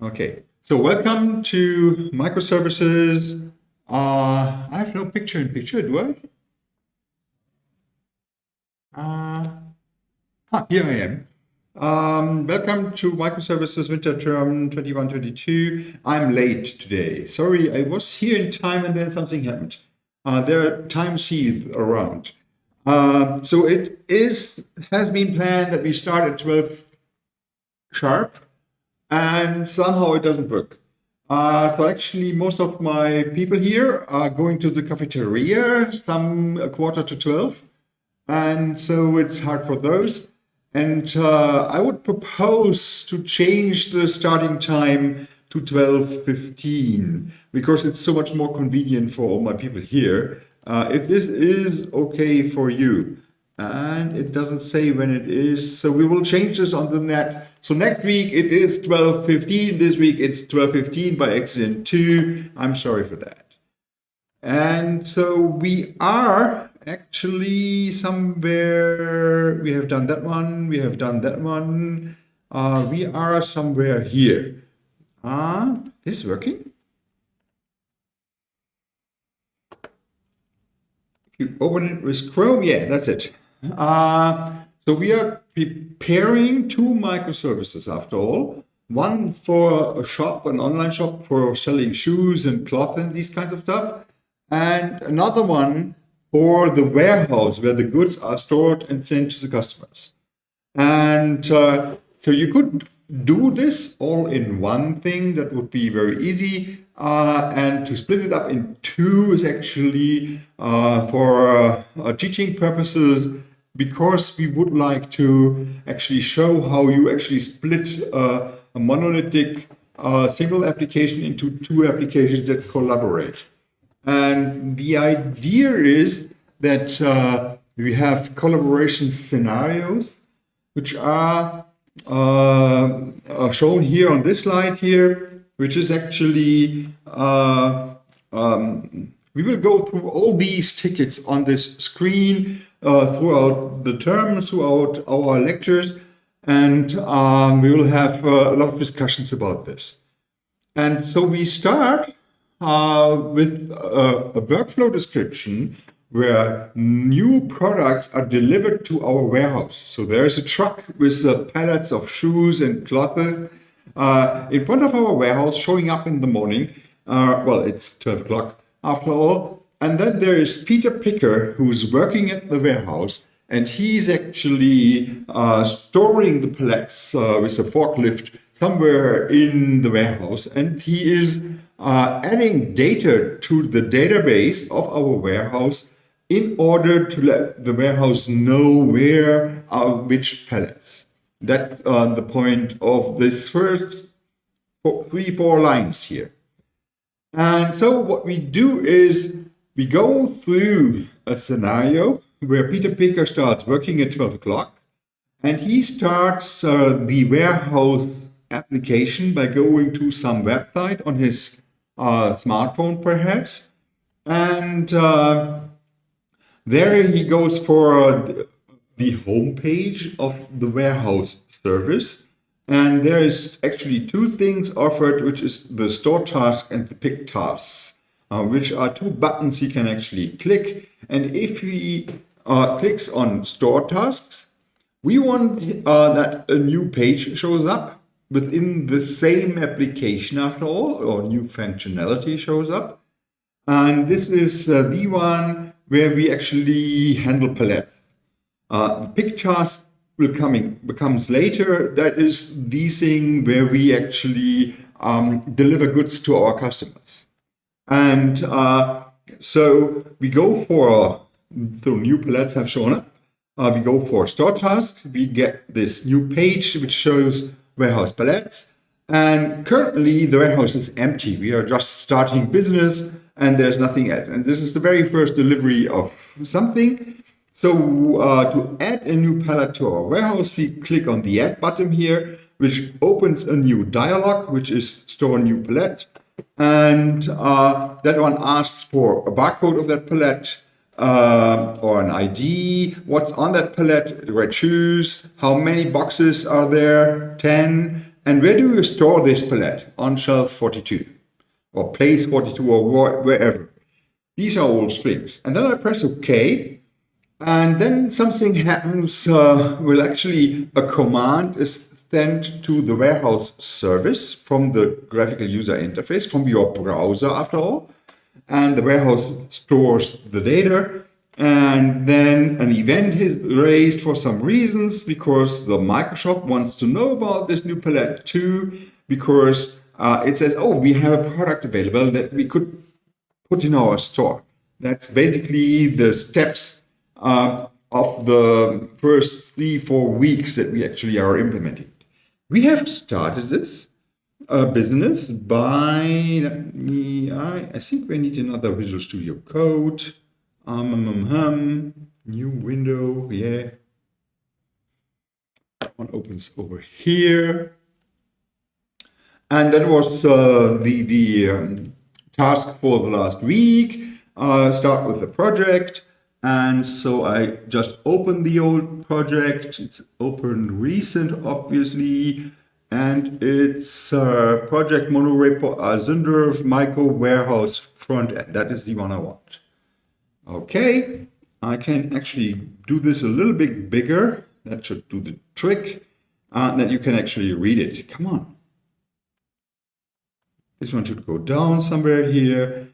Okay, so welcome to Microservices. I have no picture in picture, do I? Here I am. Welcome to Microservices winter term 21-22. I'm late today. Sorry, I was here in time and then something happened. There are time seeds around. So it has been planned that we start at 12 sharp, and somehow it doesn't work. So actually, most of my people here are going to the cafeteria, some a quarter to 12, and so it's hard for those. And I would propose to change the starting time to 12:15 because it's so much more convenient for all my people here. If this is okay for you. And it doesn't say when it is, so we will change this on the net. So next week it is 12:15. This week it's 12:15 by accident too. I'm sorry for that. And so we are actually somewhere. We have done that one. We have done that one. We are somewhere here. This is working. If you open it with Chrome, yeah, that's it. So we are preparing two microservices after all. One for a shop, an online shop for selling shoes and cloth and these kinds of stuff. And another one for the warehouse where the goods are stored and sent to the customers. And so you could do this all in one thing. That would be very easy. And to split it up in two is actually for teaching purposes, because we would like to actually show how you actually split a monolithic single application into two applications that collaborate. And the idea is that we have collaboration scenarios, which are shown here on this slide here, which is actually, we will go through all these tickets on this screen throughout the term, throughout our lectures, and we will have a lot of discussions about this. And so we start with a workflow description where new products are delivered to our warehouse. So there is a truck with pallets of shoes and cloth in front of our warehouse, showing up in the morning. Well, it's 12 o'clock after all. And then there is Peter Picker, who's working at the warehouse, and he's actually storing the pallets with a forklift somewhere in the warehouse. And he is adding data to the database of our warehouse in order to let the warehouse know where are which pallets. That's the point of this first 3-4 lines here. And so what we do is we go through a scenario where Peter Picker starts working at 12 o'clock, and he starts the warehouse application by going to some website on his smartphone perhaps, and there he goes for the homepage of the warehouse service. And there is actually two things offered, which is the store task and the pick tasks, which are two buttons he can actually click. And if he clicks on store tasks, we want that a new page shows up within the same application after all, or new functionality shows up. And this is the one where we actually handle pallets. The pick task becomes later. That is the thing where we actually deliver goods to our customers. And so we go for, so new pallets have shown up. We go for store task. We get this new page which shows warehouse pallets. And currently the warehouse is empty. We are just starting business and there's nothing else. And this is the very first delivery of something. So to add a new pallet to our warehouse, we click on the Add button here, which opens a new dialog, which is Store New Pallet. And that one asks for a barcode of that pallet or an ID, what's on that pallet, do I choose, how many boxes are there, 10, And where do you store this palette? On shelf 42 or place 42 or wherever. These are all strings. And then I press OK. And then something happens. Well, actually, a command is sent to the warehouse service from the graphical user interface, from your browser, after all. And the warehouse stores the data. And then an event is raised for some reasons, because the Microshop wants to know about this new palette too, because it says, oh, we have a product available that we could put in our store. That's basically the steps of the first 3-4 weeks that we actually are implementing. We have started this business by, I think we need another Visual Studio Code. New window, yeah. One opens over here. And that was the task for the last week. Start with the project. And so I just opened the old project. It's open recent, obviously. And it's project monorepo Azundorf micro warehouse frontend. That is the one I want. Okay, I can actually do this a little bit bigger. That should do the trick. That you can actually read it. Come on. This one should go down somewhere here.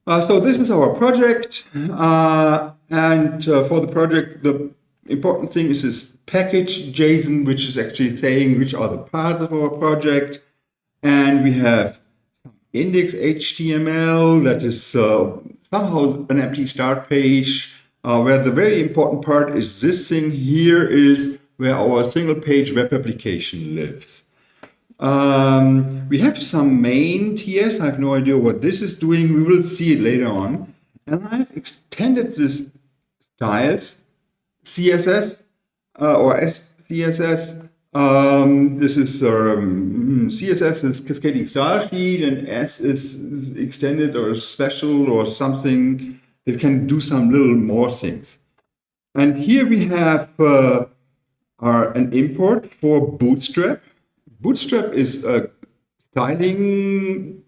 So this is our project. And for the project, the important thing is this package JSON, which is actually saying which are the parts of our project. And we have index HTML that is somehow an empty start page, where the very important part is this thing here is where our single page web application lives. We have some main TS. I have no idea what this is doing. We will see it later on. And I've extended this styles CSS or SCSS. This is CSS is cascading style sheet, and S is extended or special or something that can do some little more things. And here we have an import for Bootstrap. Bootstrap is a styling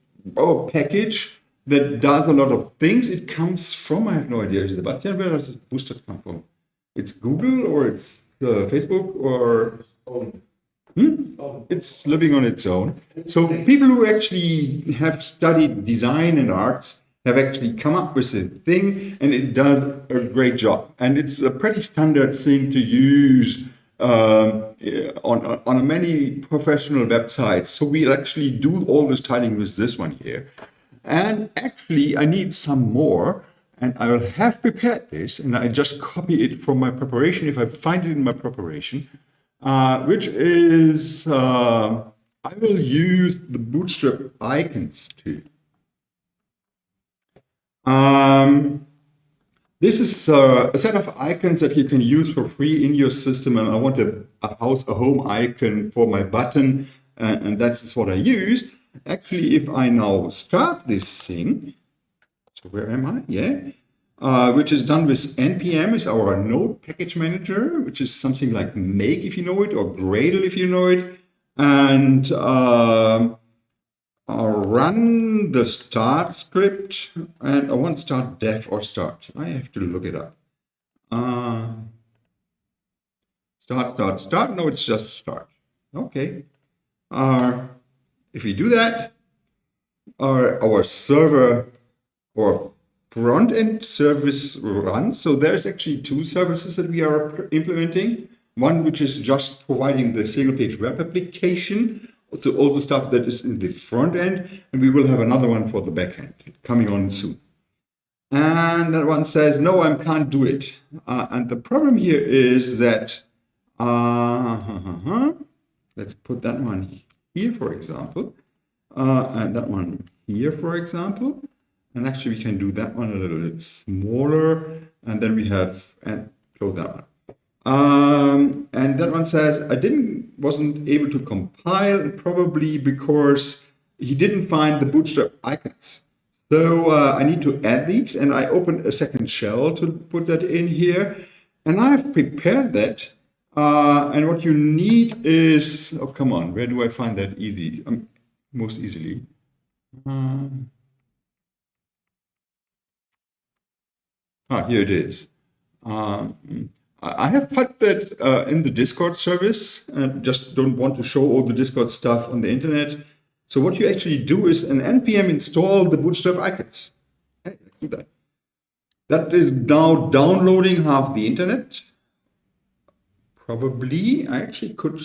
package that does a lot of things. It comes from, I have no idea, Sebastian, where does Bootstrap come from? It's Google or it's Facebook or... It's living on its own. So people who actually have studied design and arts have actually come up with a thing, and it does a great job. And it's a pretty standard thing to use on many professional websites. So we'll actually do all the styling with this one here. And actually, I need some more. And I will have prepared this, and I just copy it from my preparation if I find it in my preparation. Which is, I will use the Bootstrap Icons too. This is a set of icons that you can use for free in your system, and I want a home icon for my button, and that's what I use. Actually, if I now start this thing, so where am I? Yeah. Which is done with npm, is our node package manager, which is something like make if you know it, or Gradle if you know it. And I'll run the start script, and I want start def or start. I have to look it up. Start. No, it's just start. Okay. If we do that, our server or front-end service runs. So there's actually two services that we are implementing. One which is just providing the single-page web application, so all the stuff that is in the front end, and we will have another one for the back end coming on soon. And that one says, no, I can't do it. And the problem here is that, let's put that one here, for example, and that one here, for example. And actually, we can do that one a little bit smaller, and then we have, and close that one. And that one says, wasn't able to compile, probably because he didn't find the Bootstrap icons. So I need to add these, and I opened a second shell to put that in here. And I've prepared that And what you need is, oh, come on, where do I find that easy? Most easily. Here it is. I have put that in the Discord service, and just don't want to show all the Discord stuff on the internet. So what you actually do is an npm install the Bootstrap Icons. Do that. That is now downloading half the internet. Probably I actually could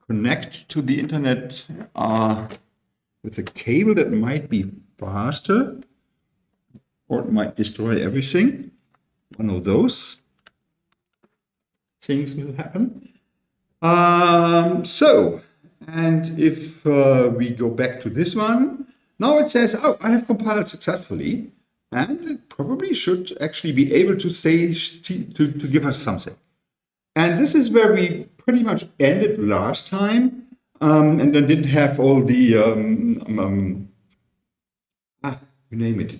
connect to the internet with a cable that might be faster, or it might destroy everything. One of those things will happen. And if we go back to this one, now it says, oh, I have compiled successfully, and it probably should actually be able to say to give us something. And this is where we pretty much ended last time, and I didn't have all the you name it.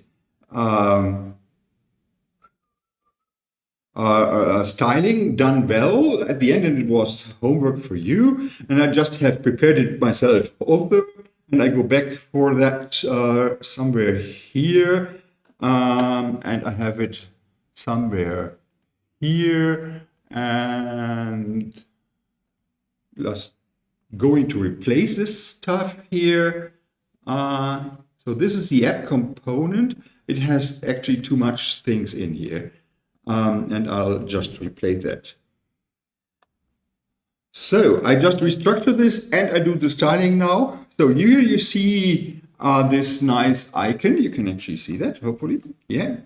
Styling done well at the end, and it was homework for you, and I just have prepared it myself also, and I go back for that somewhere here, and I have it somewhere here, and just going to replace this stuff here. So this is the app component. It has actually too much things in here. And I'll just replace that. So I just restructure this and I do the styling now. So here you see this nice icon. You can actually see that, hopefully. Yeah.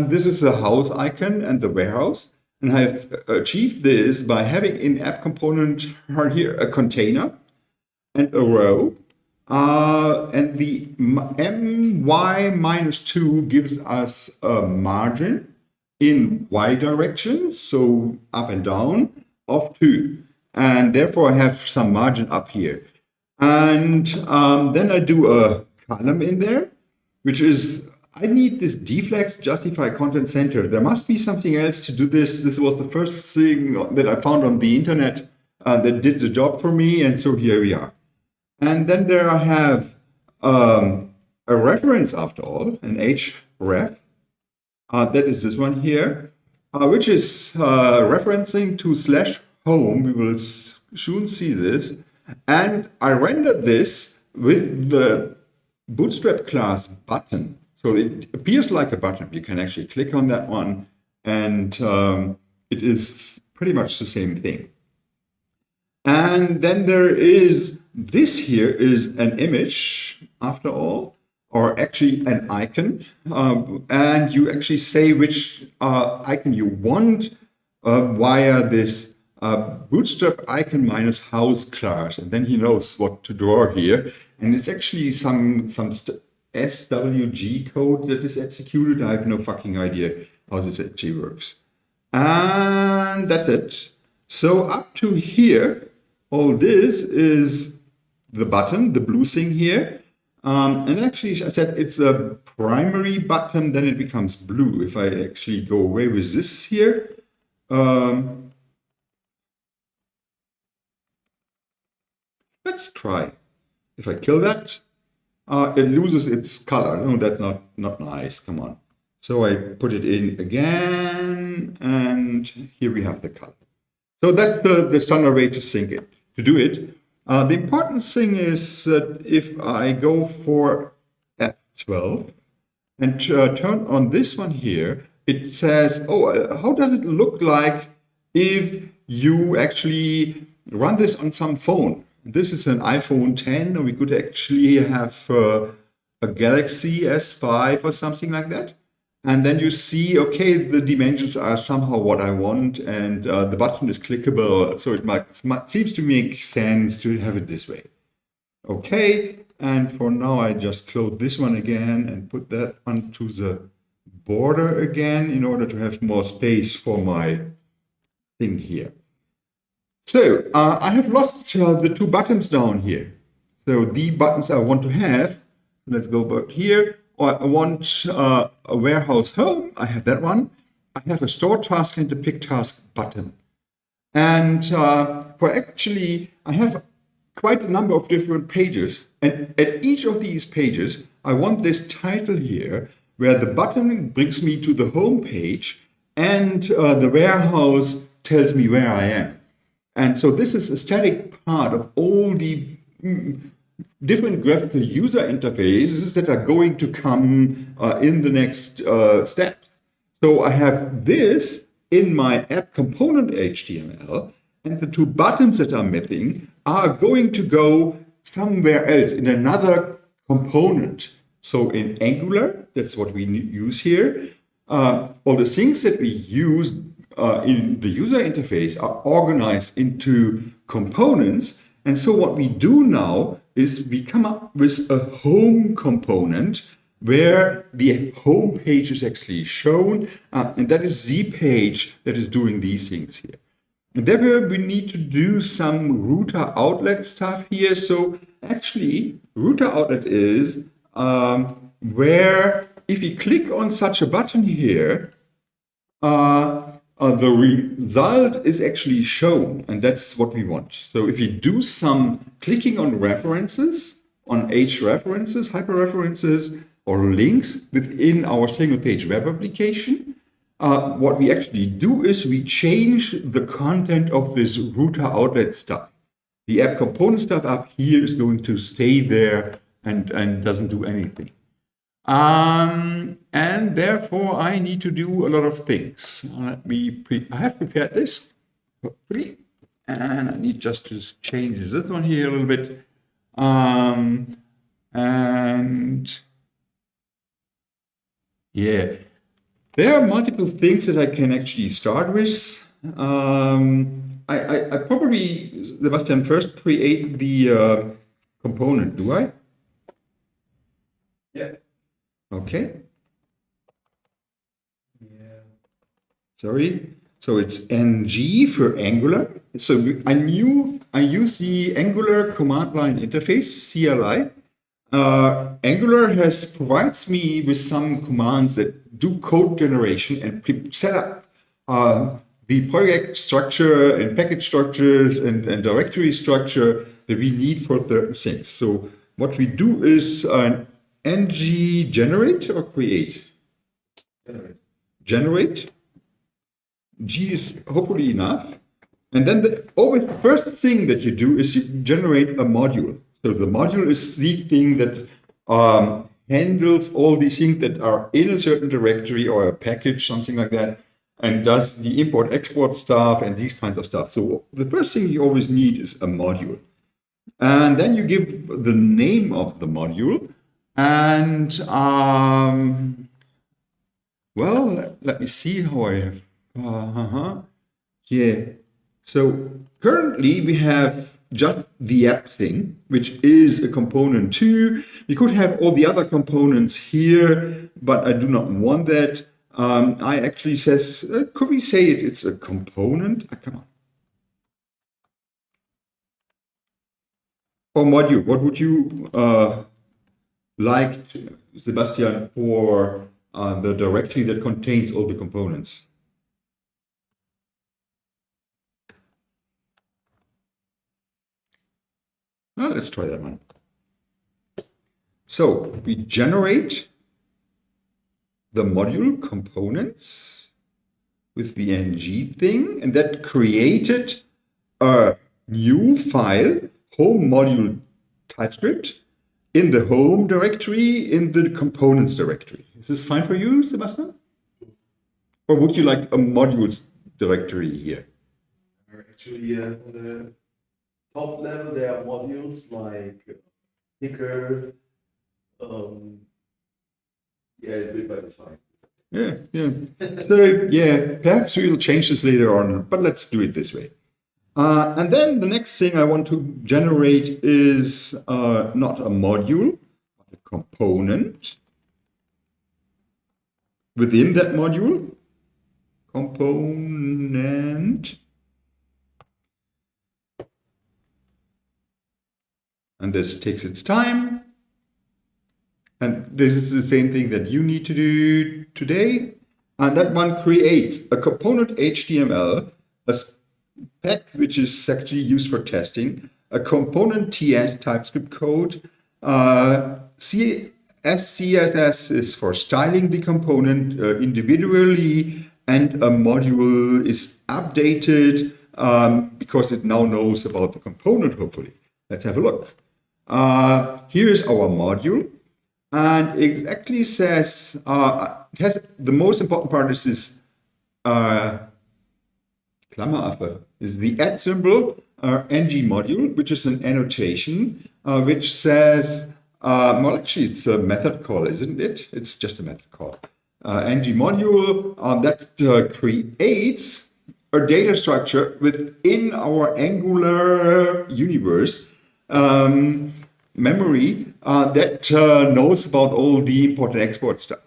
This is the house icon and the warehouse. And I've achieved this by having in app component here a container and a row. And the my-2 gives us a margin in y direction, so up and down, of 2. And therefore I have some margin up here. And then I do a column in there, which is, I need this deflex justify content center. There must be something else to do this. This was the first thing that I found on the internet that did the job for me. And so here we are. And then there I have a reference after all, an href. That is this one here, which is referencing to /home. We will soon see this. And I rendered this with the Bootstrap class button. So it appears like a button. You can actually click on that one, and it is pretty much the same thing. And then there is, this here is an image after all, or actually an icon, and you actually say which icon you want via this Bootstrap icon minus house class, and then he knows what to draw here. And it's actually some SWG code that is executed. I have no fucking idea how this actually works. And that's it. So up to here, all this is the button, the blue thing here. And actually, I said it's a primary button, then it becomes blue. If I actually go away with this here, let's try. If I kill that, it loses its color. No, that's not nice. Come on. So I put it in again, and here we have the color. So that's the standard way to sync it, to do it. The important thing is that if I go for F12 and turn on this one here, it says, oh, how does it look like if you actually run this on some phone? This is an iPhone 10, or we could actually have a Galaxy S5 or something like that. And then you see, okay, the dimensions are somehow what I want, and the button is clickable. So it seems to make sense to have it this way. Okay, and for now, I just close this one again and put that onto the border again in order to have more space for my thing here. So I have lost the two buttons down here. So the buttons I want to have, let's go back here. I want a warehouse home. I have that one. I have a store task and a pick task button. And for actually, I have quite a number of different pages. And at each of these pages, I want this title here, where the button brings me to the home page and the warehouse tells me where I am. And so this is a static part of all the different graphical user interfaces that are going to come in the next steps. So I have this in my app component HTML, and the two buttons that are missing are going to go somewhere else in another component. So in Angular, that's what we use here. All the things that we use in the user interface are organized into components. And so what we do now is we come up with a home component where the home page is actually shown. And that is the page that is doing these things here. And therefore, we need to do some router outlet stuff here. So actually, router outlet is where if you click on such a button here, the result is actually shown, and that's what we want. So if you do some clicking on references, on H-references, hyperreferences, or links within our single-page web application, what we actually do is we change the content of this router outlet stuff. The app component stuff up here is going to stay there and doesn't do anything. And therefore, I need to do a lot of things. I have prepared this, hopefully, and I need just to change this one here a little bit. And yeah, there are multiple things that I can actually start with. I probably, Sebastian, first create the component, do I? Yeah. Okay. Yeah. Sorry. So it's NG for Angular. So I use the Angular command line interface, CLI. Angular provides me with some commands that do code generation and set up the project structure and package structures and directory structure that we need for the things. So what we do is ng generate or create? Generate. G is hopefully enough. And then the first thing that you do is you generate a module. So the module is the thing that handles all these things that are in a certain directory or a package, something like that, and does the import-export stuff and these kinds of stuff. So the first thing you always need is a module. And then you give the name of the module. And, well, let me see how I have, yeah. So currently we have just the app thing, which is a component too. We could have all the other components here, but I do not want that. I actually says, could we say it's a component? Come on. Or module, what would you like, Sebastian, for the directory that contains all the components? Well, let's try that one. So we generate the module components with the ng thing, and that created a new file, home module TypeScript, in the home directory, in the components directory. Is this fine for you, Sebastian? Or would you like a modules directory here? Actually, on the top level, there are modules like picker. Yeah, but it's fine. Yeah. So yeah, perhaps we'll change this later on, but let's do it this way. And then the next thing I want to generate is not a module, but a component. Within that module, component. And this takes its time. And this is the same thing that you need to do today. And that one creates a component HTML, pack, which is actually used for testing, a component TS TypeScript code, CSS is for styling the component individually, and a module is updated because it now knows about the component, hopefully. Let's have a look. Here is our module, and it actually says, it has, the most important part is this Klammeraffe, is the add symbol, ng module, which is an annotation, which says, well, actually, it's a method call, isn't it? It's just a method call. Ng module that creates a data structure within our Angular universe memory that knows about all the import and export stuff.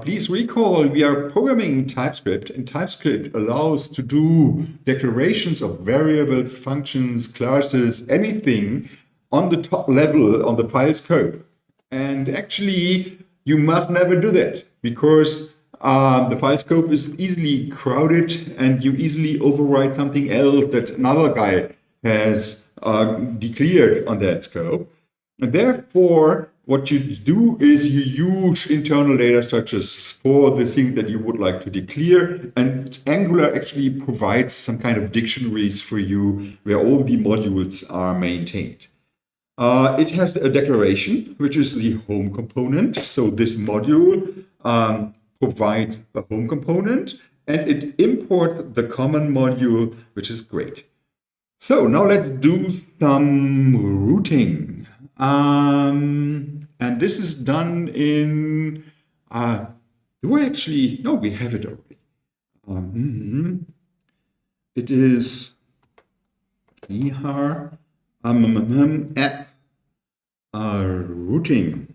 Please recall, we are programming TypeScript, and TypeScript allows to do declarations of variables, functions, classes, anything on the top level on the file scope. And actually, you must never do that, because the file scope is easily crowded and you easily override something else that another guy has declared on that scope. And therefore, what you do is you use internal data structures for the thing that you would like to declare, and Angular actually provides some kind of dictionaries for you where all the modules are maintained. It has a declaration, which is the home component. So this module provides a home component, and it imports the common module, which is great. So now let's do some routing. And this is done in, do I actually, no, we have it already. It is here, app routing.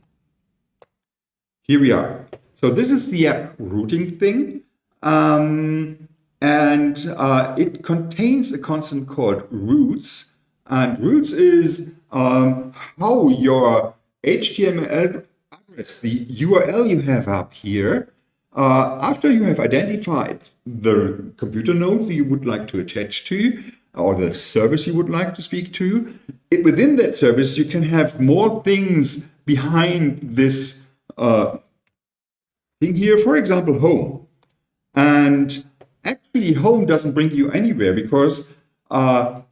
Here we are. So this is the app routing thing. And it contains a constant called routes. And routes is how your HTML address, the URL you have up here, after you have identified the computer node that you would like to attach to, or the service you would like to speak to, within that service you can have more things behind this thing here, for example, home. And actually, home doesn't bring you anywhere, because all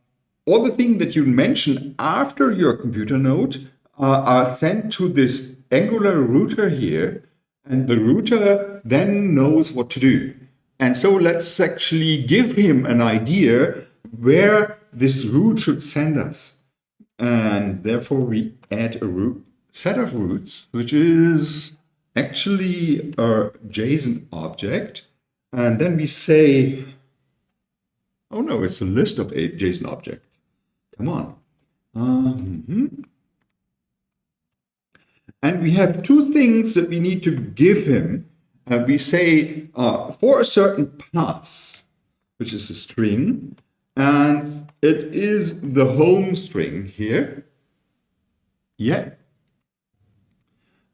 the things that you mention after your computer node are sent to this Angular router here, and the router then knows what to do. And so let's actually give him an idea where this route should send us. And therefore we add a set of routes, which is actually a JSON object. And then we say, oh no, it's a list of JSON objects. Come on. And we have two things that we need to give him. We say for a certain pass, which is a string, and it is the home string here. Yeah.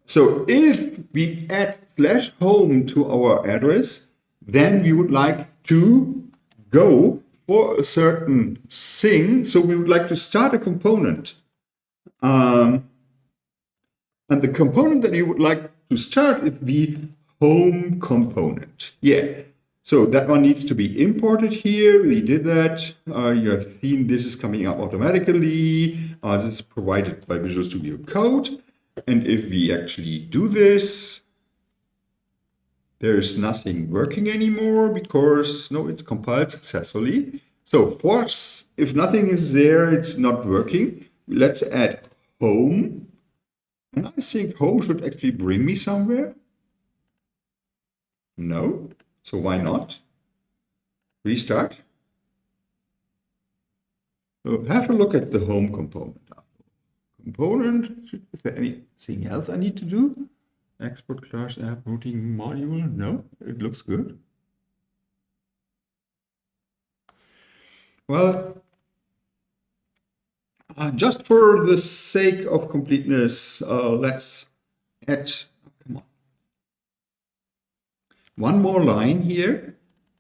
So if we add /home to our address, then we would like to go for a certain thing. So we would like to start a component. And the component that you would like to start is the home component. Yeah. So that one needs to be imported here. We did that. You have seen this is coming up automatically. This is provided by Visual Studio Code. And if we actually do this, there's nothing working anymore because, no, it's compiled successfully. So first, if nothing is there, it's not working. Let's add home. And I think home should actually bring me somewhere. No. So why not? Restart. So have a look at the home component. Component, is there anything else I need to do? Export class app routing module? No, it looks good. Well, just for the sake of completeness, let's add, come on, one more line here.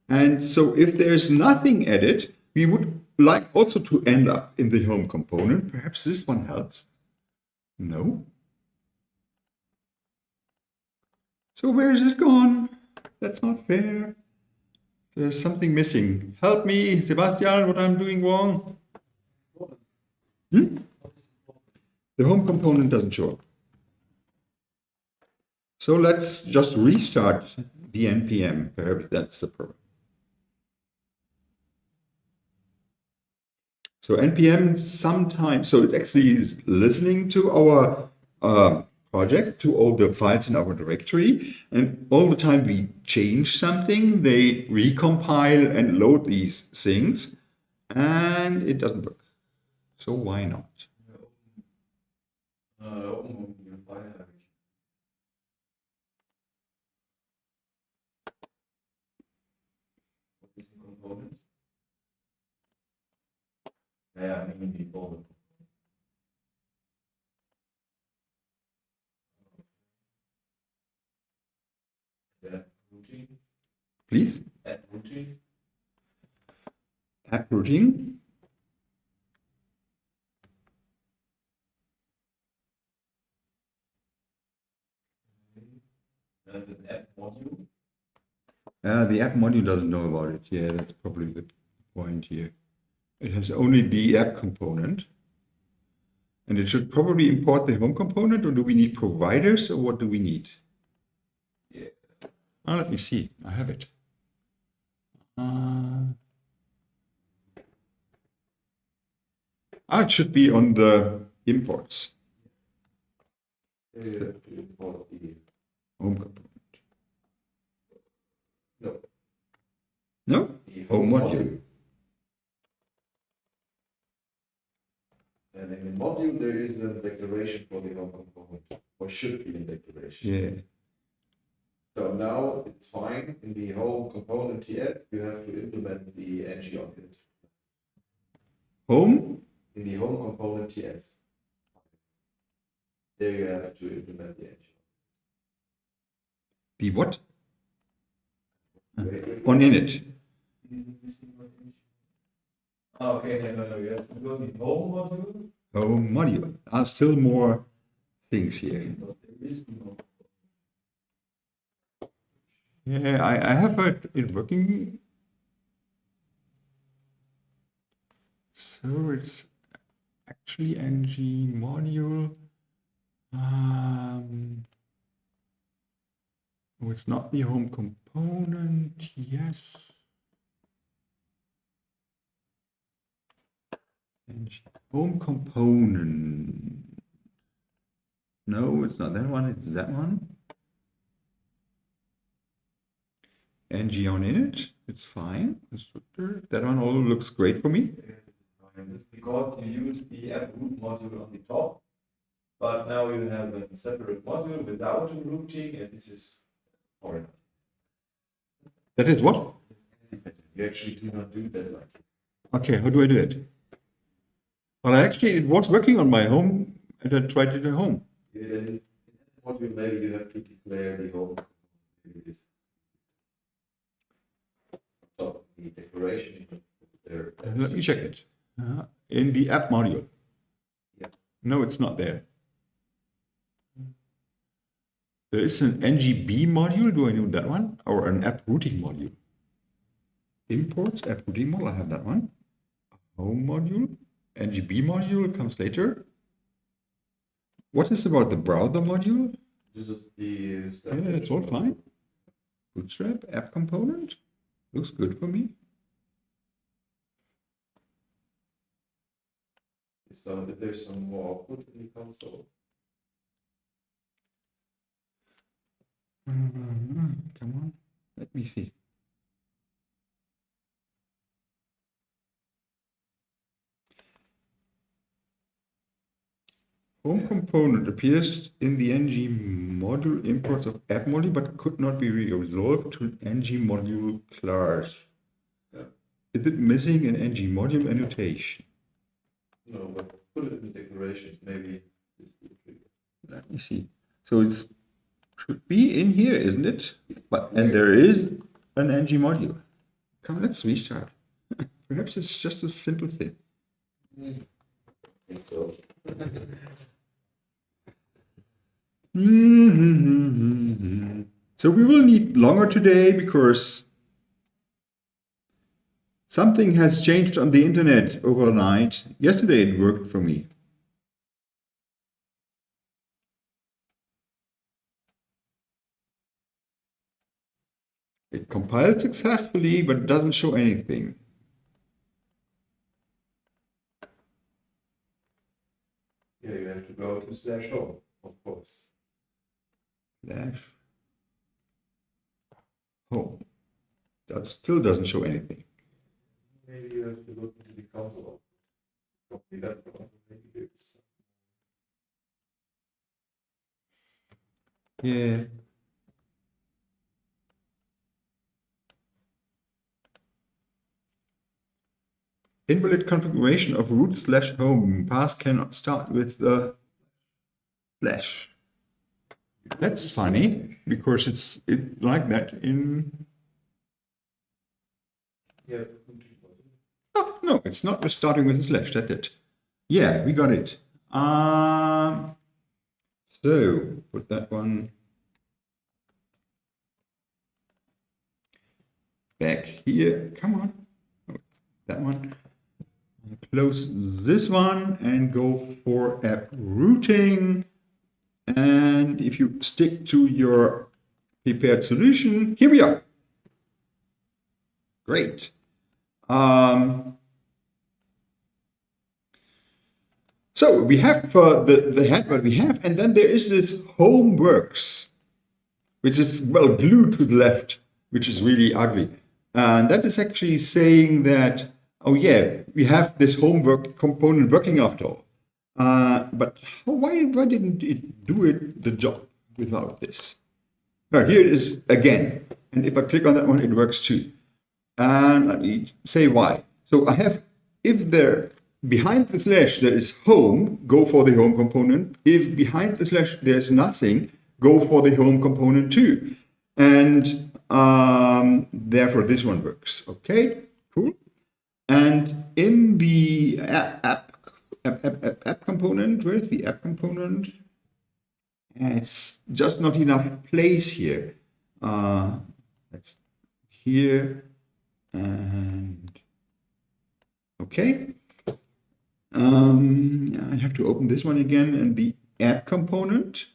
And so if there's nothing added, we would like also to end up in the home component. Perhaps this one helps. No. So where is it gone? That's not fair. There's something missing. Help me, Sebastian, what I'm doing wrong. The home component doesn't show up. So let's just restart the npm. Perhaps that's the problem. So npm sometimes, so it actually is listening to our project, to all the files in our directory, and all the time we change something, they recompile and load these things, and it doesn't work. So why not? Components. Yeah, I mean the folder. Add routing. Please? Add routing. App routing. And an app module. The app module doesn't know about it. Yeah, that's probably the point here. It has only the app component. And it should probably import the home component, or do we need providers, or what do we need? Yeah. Let me see. I have it. It should be on the imports. Import the Home component. no. No? The Home module. And in the module, there is a declaration for the home component, or should be a declaration. Yeah. So now it's fine. In the home component TS, you have to implement the ng on it. Home? In the home component TS, there you have to implement the ng. The what? On init. Okay, no, you have to go to the home module. Home module. Still more things here. But there is no. Yeah, I have it working. So it's actually ng module. Oh, it's not the home component. Yes. ng home component. No, it's not that one. It's that one. ng on init. It's fine. Constructor. That one all looks great for me. It's because you use the app root module on the top, but now you have a separate module without a routing, and this is foreign. That is what? You actually do not do that like. Okay, how do I do it? Well, actually, it was working on my home, and I tried it at home. Yeah, then in that module, maybe you have to declare the home. Maybe this. So the declaration there. Let me check it. In the app module. Yeah. No, it's not there. There is an ngb module. Do I know that one? Or an app routing module? Imports, app routing module. I have that one. Home module. ngb module comes later. What is about the browser module? This is the. Yeah, it's all fine. Bootstrap app component. Looks good for me. So there's some more output in the console. Come on, let me see. Home component appears in the ng module imports of app module, but could not be resolved to ng module class. Yeah. Is it missing an ng module annotation? No, but put it in declarations, maybe this will trigger. Let me see. So it should be in here, isn't it? But and there is an ng module. Come, let's restart. Perhaps it's just a simple thing. I think so. So we will need longer today because something has changed on the internet overnight. Yesterday it worked for me. It compiled successfully, but it doesn't show anything. Yeah, you have to go to /home, of course. /home. That still doesn't show anything. Maybe you have to look into the console. Copy that one. Maybe there's Yeah. Invalid configuration of root/home. Path cannot start with the /. That's funny because it's like that in. yeah. Oh, no, it's not starting with a /. That's it. Yeah, we got it. So put that one back here. Come on. Oh, that one. Close this one and go for app routing. And if you stick to your prepared solution, here we are. Great. So we have the head what we have, and then there is this home works, which is, well, glued to the left, which is really ugly. And that is actually saying that, oh yeah, we have this homework component working after all. But why didn't it do the job without this? Now, here it is again. And if I click on that one, it works too. And let me say why. So I have, if there behind the / there is home, go for the home component. If behind the / there's nothing, go for the home component too. And therefore this one works. Okay, cool. And in the app component, where's the app component? It's just not enough place here. That's here and okay. I have to open this one again and the app component.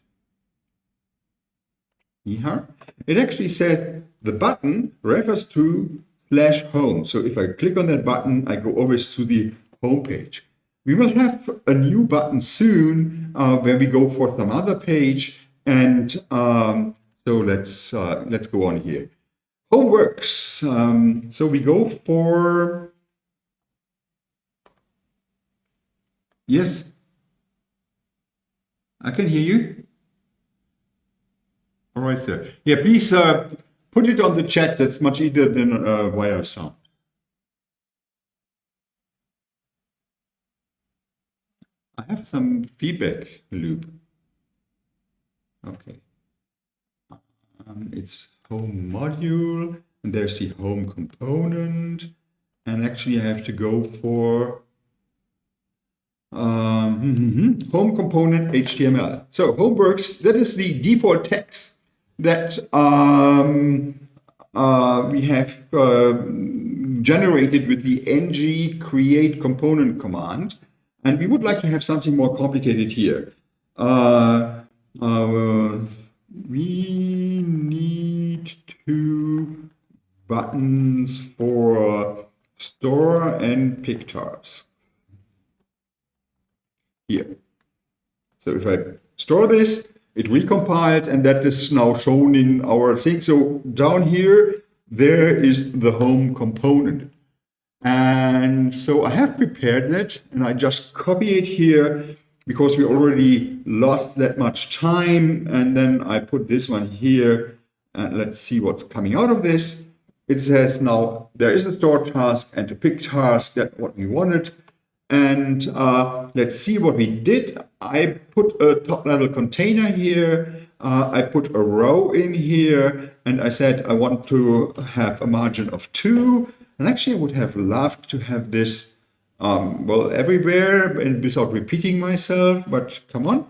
Here, it actually says the button refers to /home. So if I click on that button, I go always to the home page. We will have a new button soon where we go for some other page. And so let's go on here. Home works. So we go for, yes, I can hear you. All right, sir. Yeah, please put it on the chat. That's much easier than via sound. I have some feedback loop. Okay. It's home module, and there's the home component. And actually, I have to go for home component HTML. So home works, that is the default text that we have generated with the ng create component command. And we would like to have something more complicated here. We need 2 buttons for store and pick tabs. Here. So if I store this, it recompiles, and that is now shown in our thing. So down here, there is the home component. And so I have prepared that, and I just copy it here because we already lost that much time. And then I put this one here, and let's see what's coming out of this. It says now there is a store task and a pick task, that's what we wanted. And let's see what we did. I put a top-level container here. I put a row in here, and I said I want to have a margin of 2. And actually, I would have loved to have this, well, everywhere and without repeating myself, but come on.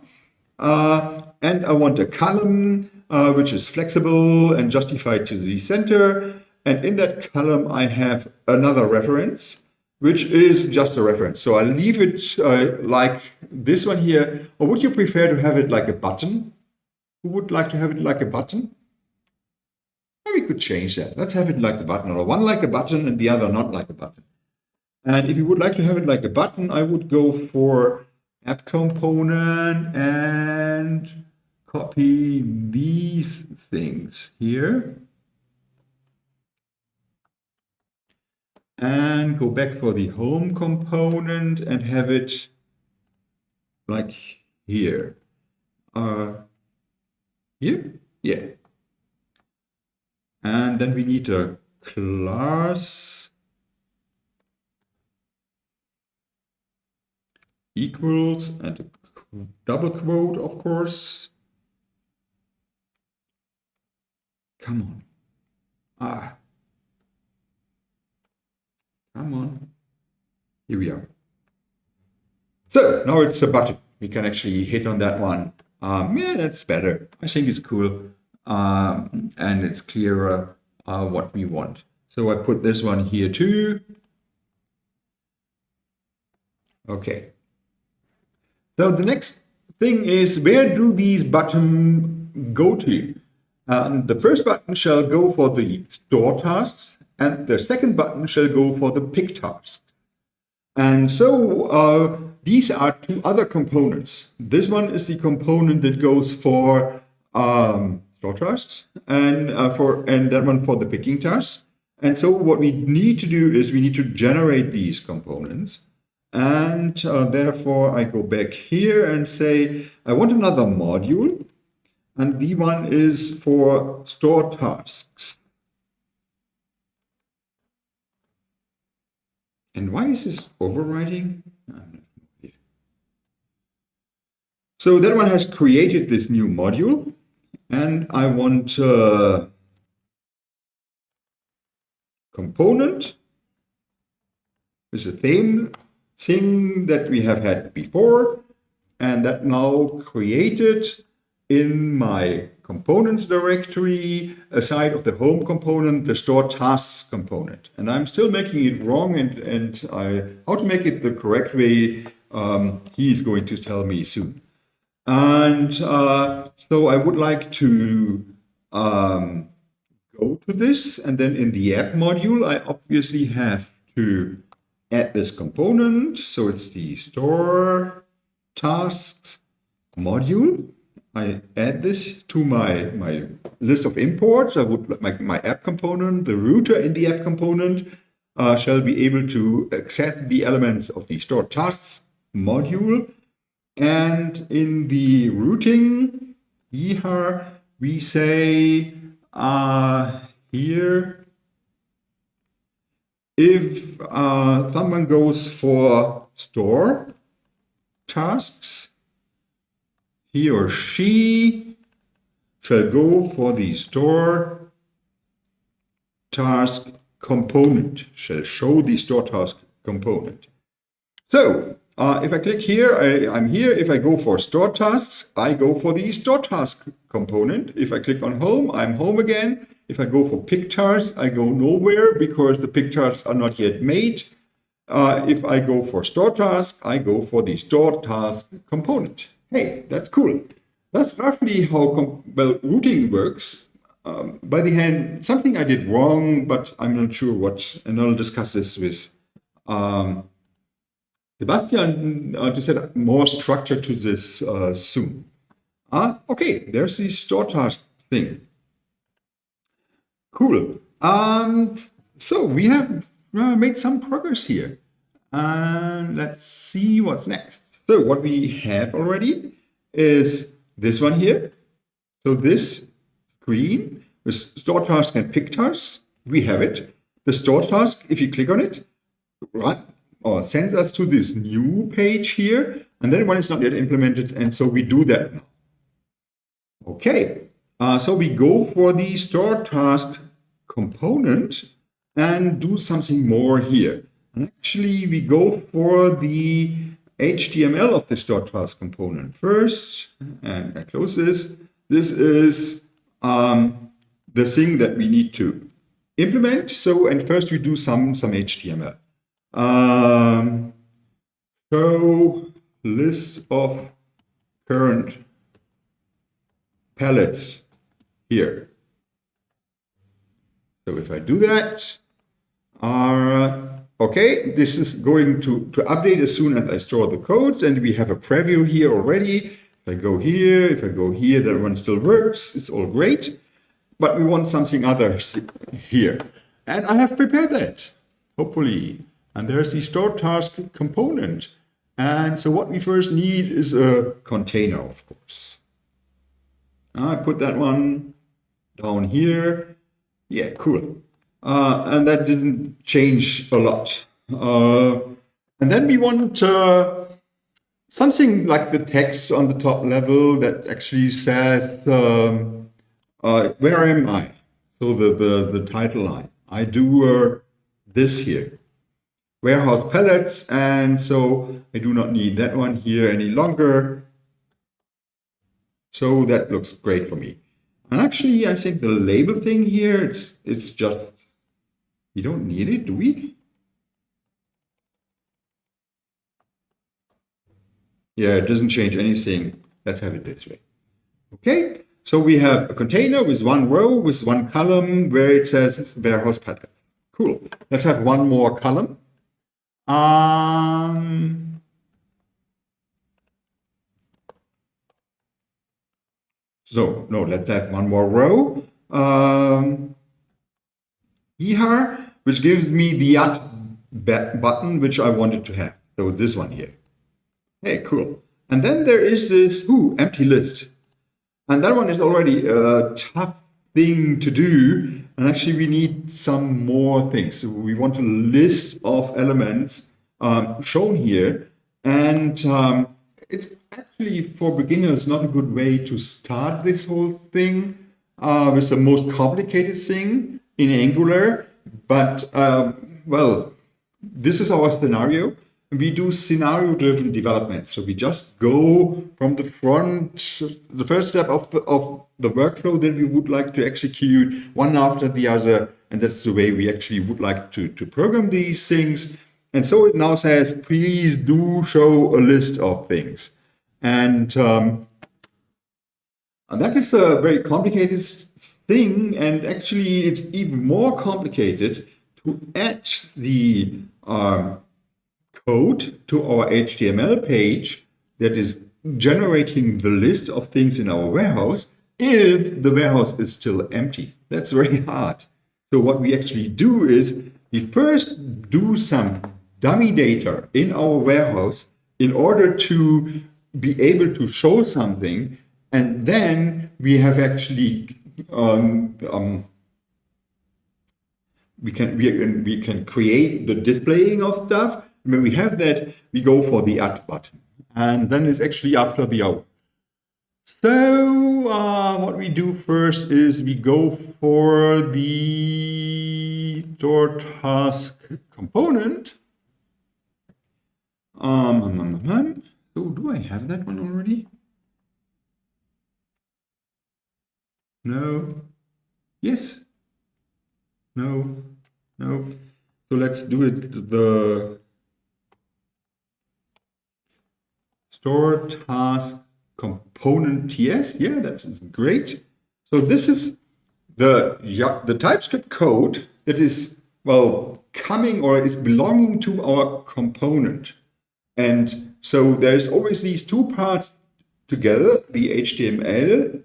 And I want a column which is flexible and justified to the center. And in that column, I have another reference, which is just a reference. So I leave it like this one here. Or would you prefer to have it like a button? Who would like to have it like a button? We could change that. Let's have it like a button, or one like a button and the other not like a button. And if you would like to have it like a button, I would go for app component and copy these things here. And go back for the home component and have it like here. Here? Yeah. And then we need a class equals and a double quote, of course. Come on. Come on. Here we are. So now it's a button. We can actually hit on that one. Yeah, that's better. I think it's cool. And it's clearer what we want. So I put this one here too. Okay. So the next thing is, where do these buttons go to? The first button shall go for the store tasks, and the second button shall go for the pick tasks. And so these are two other components. This one is the component that goes for store tasks, and that one for the picking tasks. And so what we need to do is we need to generate these components. And therefore, I go back here and say, I want another module. And the one is for store tasks. And why is this overriding? So that one has created this new module. And I want component with the same thing that we have had before, and that now created in my components directory, aside of the home component, the store tasks component. And I'm still making it wrong, and how to make it the correct way, he's going to tell me soon. And so I would like to go to this, and then in the app module, I obviously have to add this component. So it's the store tasks module. I add this to my list of imports. I would like my app component, the router in the app component shall be able to access the elements of the store tasks module. And in the routing here, we say here, if someone goes for store tasks, he or she shall go for the store task component, shall show the store task component. So if I click here, I'm here. If I go for store tasks, I go for the store task component. If I click on home, I'm home again. If I go for pick tasks, I go nowhere because the pick tasks are not yet made. If I go for store task, I go for the store task component. Hey, that's cool. That's roughly how routing works. By the hand, something I did wrong, but I'm not sure what, and I'll discuss this with Sebastian to set more structure to this soon. Okay, there's the store task thing. Cool. So we have made some progress here. Let's see what's next. So what we have already is this one here. So this screen with store task and pick tasks, we have it. The store task, if you click on it, sends us to this new page here, and then one is not yet implemented, and so we do that now. Okay, so we go for the store task component, and do something more here. And actually, we go for the HTML of the stored task component first, and I close this. This is the thing that we need to implement. So, and first we do some HTML. Show list of current palettes here. So if I do that, okay, this is going to update as soon as I store the codes, and we have a preview here already. If I go here, that one still works. It's all great, but we want something other here. And I have prepared that, hopefully. And there's the stored task component. And so what we first need is a container, of course. I put that one down here. Yeah, cool. And that didn't change a lot. And then we want something like the text on the top level that actually says, where am I? So the title line. I do this here. Warehouse palettes, and so I do not need that one here any longer. So that looks great for me. And actually, I think the label thing here, it's just, we don't need it, do we? Yeah, it doesn't change anything. Let's have it this way. Okay, so we have a container with one row, with one column where it says warehouse palettes. Cool. Let's have one more column. So no, let's have one more row here, which gives me the add button which I wanted to have. So this one here. Hey, cool. And then there is this empty list, and that one is already a tough thing to do. And actually, we need some more things. So we want a list of elements shown here, and it's actually for beginners not a good way to start this whole thing with the most complicated thing in Angular. But well, this is our scenario. We do scenario-driven development. So we just go from the front, the first step of the workflow that we would like to execute one after the other. And that's the way we actually would like to program these things. And so it now says, please do show a list of things. And that is a very complicated thing. And actually, it's even more complicated to add the code to our HTML page that is generating the list of things in our warehouse if the warehouse is still empty. That's very hard. So what we actually do is we first do some dummy data in our warehouse in order to be able to show something, and then we have actually we can create the displaying of stuff. When we have that, we go for the add button, and then it's actually after the hour. So what we do first is we go for the stored task component. So do I have that one already? No. Yes. No. No. So let's do it the stored task component TS. Yeah, that is great. So this is the TypeScript code that is, well, coming or is belonging to our component. And so there's always these two parts together, the HTML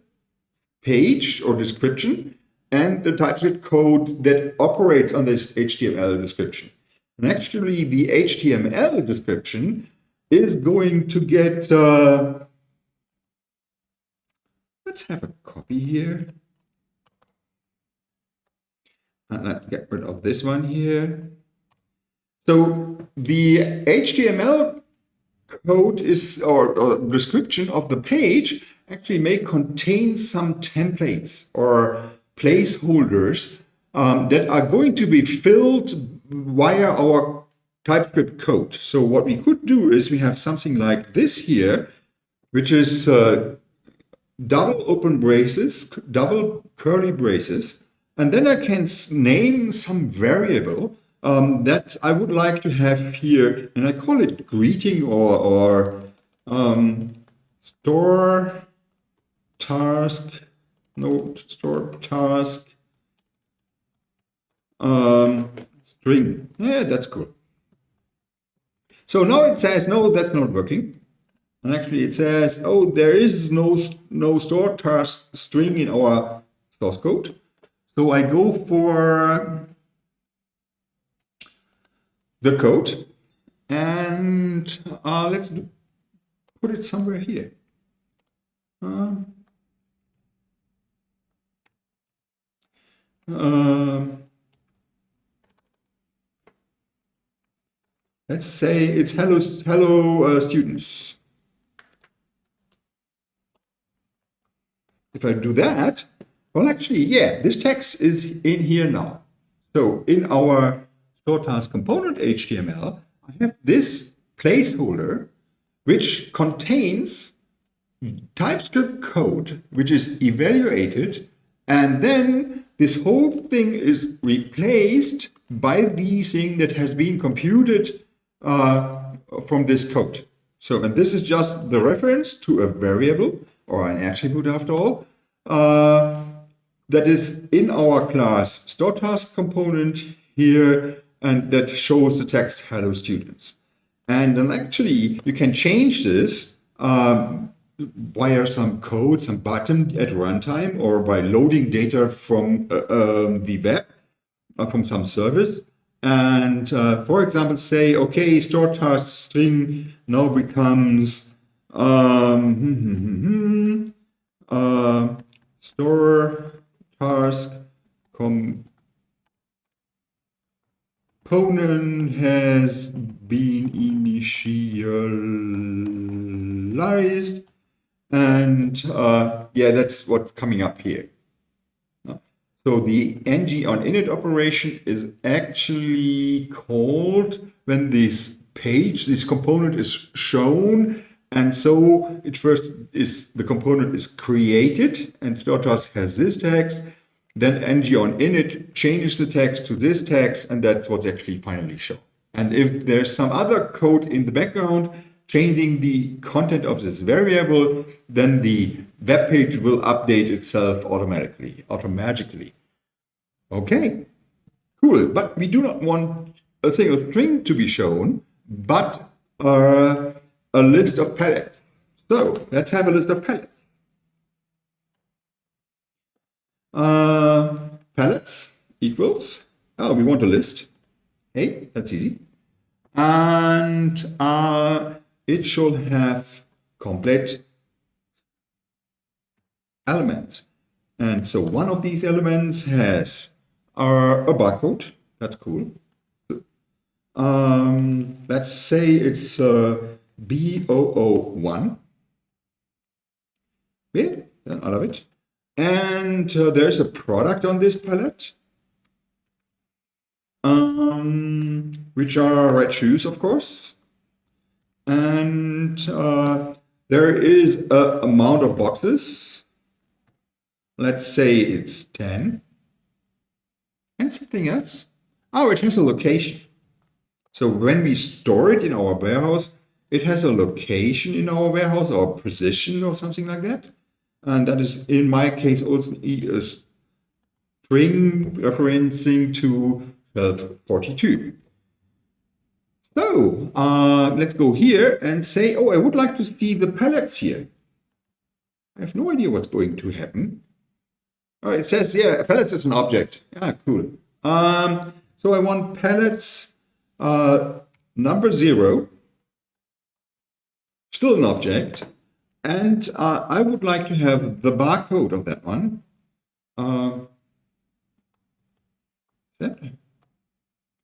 page or description and the TypeScript code that operates on this HTML description. And actually, the HTML description is going to get, let's have a copy here. And let's get rid of this one here. So the HTML code is, or description of the page actually may contain some templates or placeholders that are going to be filled via our TypeScript code. So what we could do is we have something like this here, which is double open braces, double curly braces, and then I can name some variable that I would like to have here, and I call it greeting or store task, string. Yeah, that's cool. So now it says, no, that's not working. And actually it says, oh, there is no store task string in our source code. So I go for the code and let's put it somewhere here. Let's say it's hello students. If I do that, well, actually, yeah, this text is in here now. So in our store task component HTML, I have this placeholder which contains TypeScript code which is evaluated, and then this whole thing is replaced by the thing that has been computed from this code. So, and this is just the reference to a variable or an attribute after all, that is in our class store task component here, and that shows the text hello students. And then actually you can change this via some code, some button at runtime, or by loading data from the web, from some service. And for example, say, okay, store task string now becomes store task component has been initialized, and yeah, that's what's coming up here. So the ng on init operation is actually called when this component is shown, and so it first is the component is created, and store task has this text. Then ng on init changes the text to this text, and that's what's actually finally shown. And if there's some other code in the background changing the content of this variable, then the web page will update itself automatically. Okay, cool. But we do not want a single string to be shown, but a list of palettes. So let's have a list of palettes. Palettes equals, oh, we want a list. Hey, that's easy. And it shall have complete elements. And so one of these elements has a barcode. That's cool. Let's say it's B001. Yeah, then I love it. And there's a product on this palette, which are red shoes, of course. And there is an amount of boxes. Let's say it's 10. And something else. Oh, it has a location. So when we store it in our warehouse, it has a location in our warehouse, or position or something like that. And that is, in my case, also a string referencing to 1242. So let's go here and say, oh, I would like to see the palettes here. I have no idea what's going to happen. Oh, it says, yeah, palettes is an object. Yeah, cool. So I want palettes number 0, still an object. And I would like to have the barcode of that one.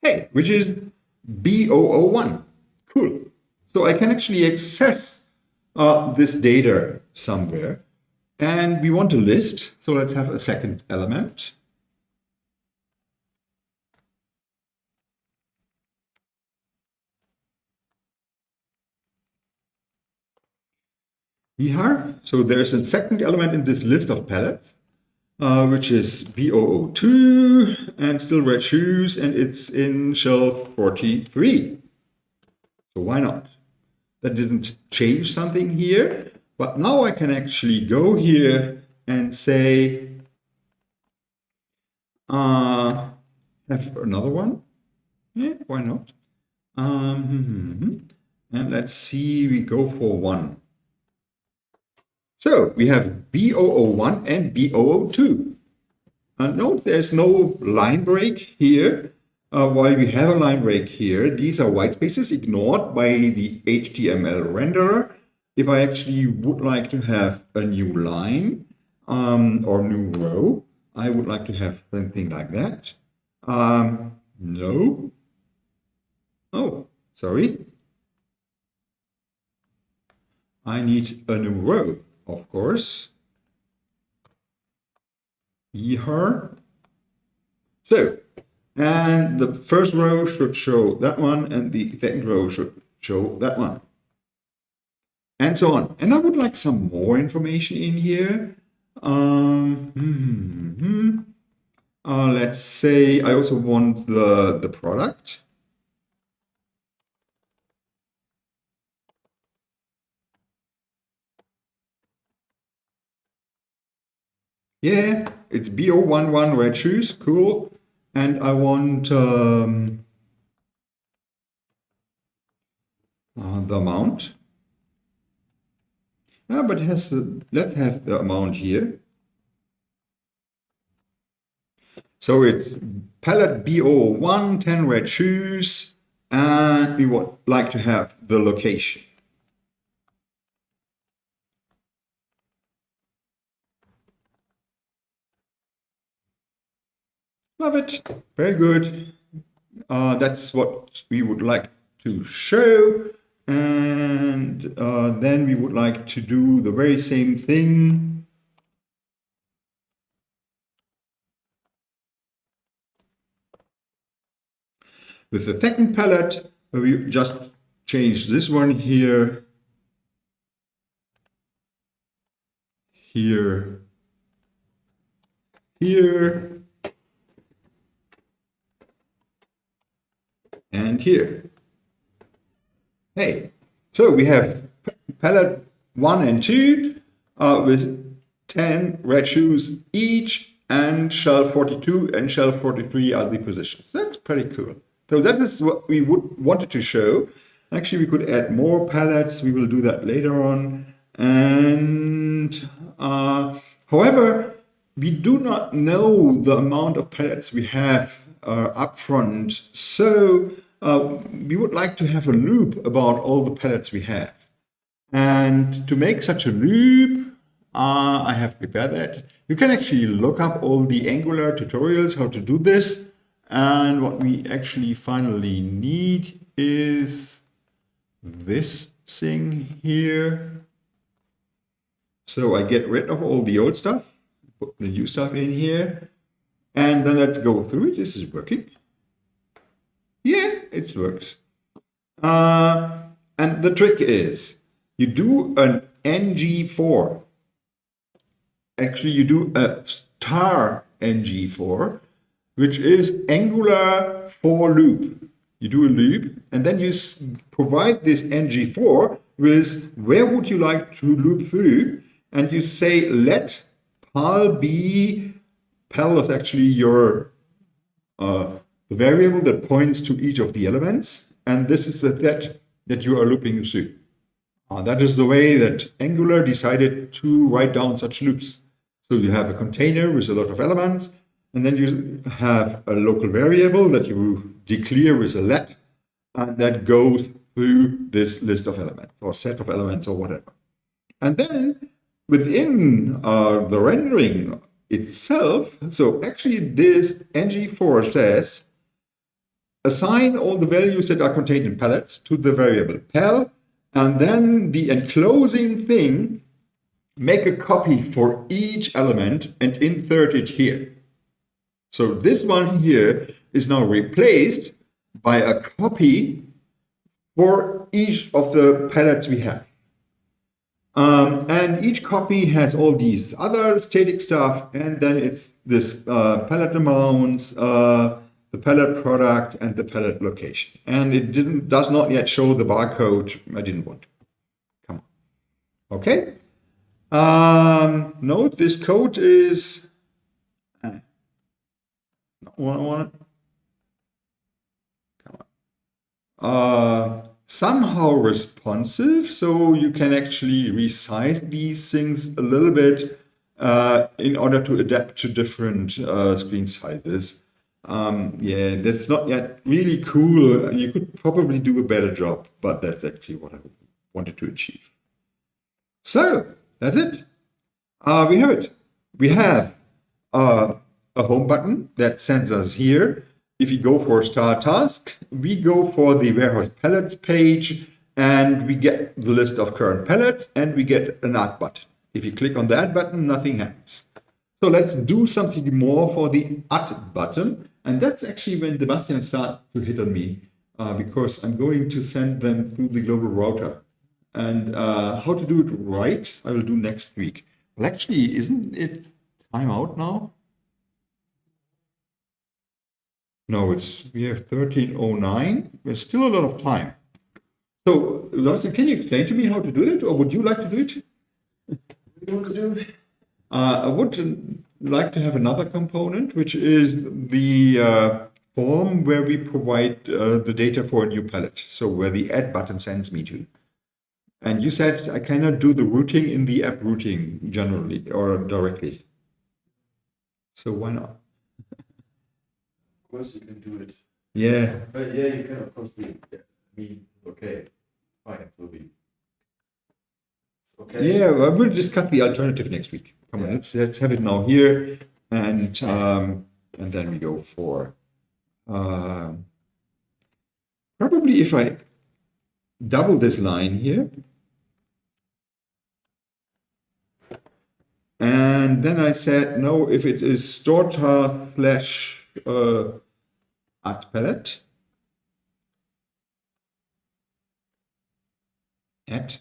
Hey, which is B001. Cool. So I can actually access this data somewhere. And we want a list. So let's have a second element. here. So there's a second element in this list of palettes, which is B002 and still red shoes, and it's in shelf 43. So why not? That didn't change something here, but now I can actually go here and say, have another one. Yeah, why not? And let's see, we go for 1. So we have B001 and B002. Note there's no line break here. While we have a line break here, these are white spaces ignored by the HTML renderer. If I actually would like to have a new line or new row, I would like to have something like that. No. Oh, sorry. I need a new row, of course. Here. So, and the first row should show that one, and the second row should show that one. And so on. And I would like some more information in here. Let's say I also want the product. Yeah, it's B011 red shoes, cool. And I want the amount. But it has let's have the amount here. So it's palette B001, 10 red shoes, and we would like to have the location. Love it. Very good. That's what we would like to show. And then we would like to do the very same thing. With the second palette, we just change this one here, here, here, and here. Hey, so we have palette 1 and 2 with 10 red shoes each, and shelf 42 and shelf 43 are the positions. That's pretty cool. So that is what we wanted to show. Actually, we could add more palettes. We will do that later on. And however, we do not know the amount of palettes we have up front. So we would like to have a loop about all the palettes we have. And to make such a loop, I have prepared that. You can actually look up all the Angular tutorials, how to do this. And what we actually finally need is this thing here. So I get rid of all the old stuff, put the new stuff in here, and then let's go through it. This is working. Yeah, it works. And the trick is you do an ng4. Actually, you do a star ng4, which is Angular for loop. You do a loop, and then you provide this ng4 with where would you like to loop through, and you say let pal be, pal is actually your variable that points to each of the elements, and this is the set that you are looping through. That is the way that Angular decided to write down such loops. So you have a container with a lot of elements, and then you have a local variable that you declare with a let, and that goes through this list of elements or set of elements or whatever. And then within the rendering itself, so actually this ng4 says, assign all the values that are contained in palettes to the variable pal, and then the enclosing thing, make a copy for each element and insert it here. So this one here is now replaced by a copy for each of the palettes we have. And each copy has all these other static stuff, and then it's this palette amounts, the palette product, and the palette location. And it does not yet show the barcode. I didn't want to. Come on. Okay. Note this code is not what I want. Come on. Somehow responsive, so you can actually resize these things a little bit in order to adapt to different screen sizes. Yeah, that's not yet really cool. You could probably do a better job, but that's actually what I wanted to achieve. So that's it. We have it. We have a home button that sends us here. If you go for Start Task, we go for the Warehouse Palettes page, and we get the list of current palettes, and we get an Add button. If you click on the Add button, nothing happens. So let's do something more for the Add button, and that's actually when Sebastian starts to hit on me, because I'm going to send them through the global router. And how to do it right, I will do next week. Well, actually, isn't it time out now? No, we have 13:09. There's still a lot of time. So, Sebastian, can you explain to me how to do it, or would you like to do it? What do you want to do? I would like to have another component, which is the form where we provide the data for a new palette. So where the Add button sends me to. And you said I cannot do the routing in the app routing generally or directly. So why not? Of course you can do it. Yeah. But yeah, you can of course do it. Yeah. Okay. It's fine. It will be. It's okay. Yeah, well, we'll discuss the alternative next week. Come on, let's have it now here, and then we go for probably if I double this line here. And then I said, no, if it is store task slash add palette, add.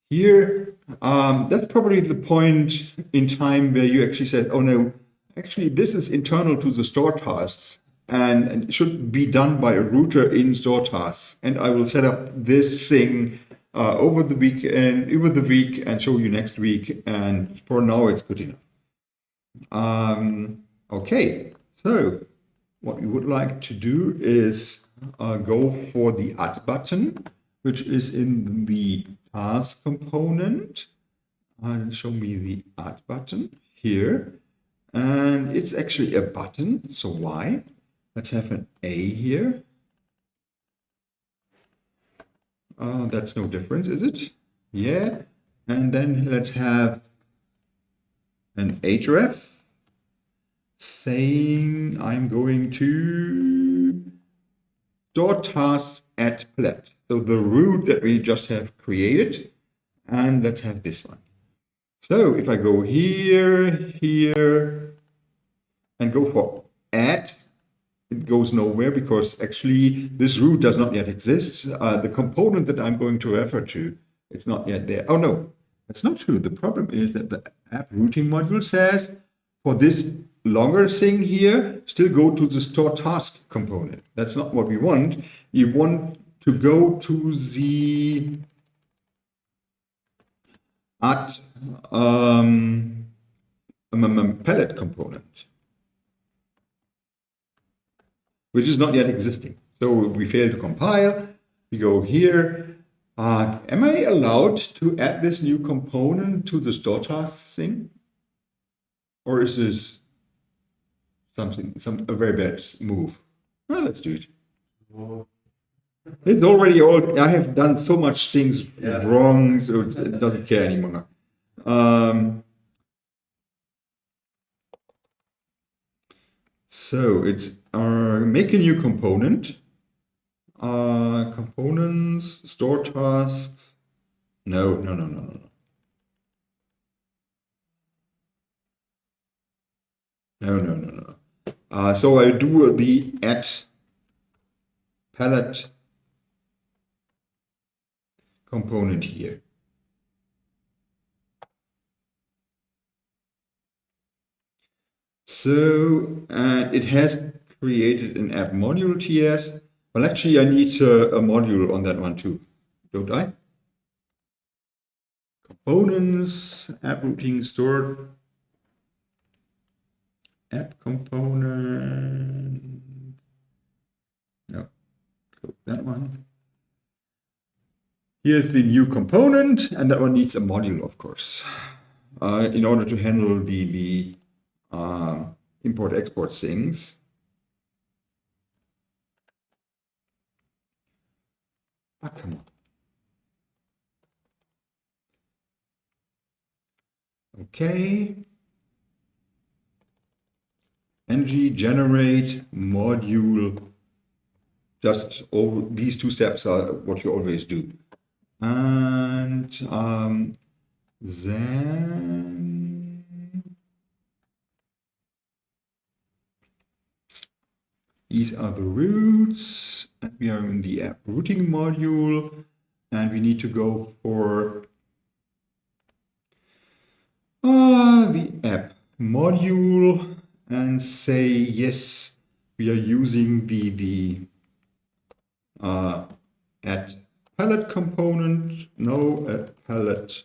Here, that's probably the point in time where you actually said, oh no, actually this is internal to the store tasks. And it should be done by a router in store tasks. And I will set up this thing over the week and show you next week. And for now, it's good enough. Okay, so what we would like to do is go for the Add button, which is in the task component. And show me the Add button here. And it's actually a button. So why? Let's have an A here. That's no difference, is it? Yeah. And then let's have an href saying I'm going to store tasks at palette. So the root that we just have created. And let's have this one. So if I go here, here, and go for add, it goes nowhere because actually this root does not yet exist. The component that I'm going to refer to, it's not yet there. Oh no, that's not true. The problem is that the app routing module says for this longer thing here, still go to the store task component. That's not what we want. You want to go to the add palette component, which is not yet existing. So we fail to compile. We go here. Am I allowed to add this new component to the store task thing? Or is this a very bad move? Well, let's do it. Oh. It's already all, I have done so much things wrong, so it doesn't care anymore. So it's make a new component. Components, store tasks. No. No. So I do the add palette component here. So it has created an app module TS. Well, actually, I need a module on that one too, don't I? Components, app routing stored, app component. No, close that one. Here's the new component, and that one needs a module, of course, in order to handle the import-export things. Ah, come on. Okay. ng generate module. Just all these two steps are what you always do. And then these are the routes, and we are in the app routing module, and we need to go for the app module and say yes, we are using the add palette component, no, add palette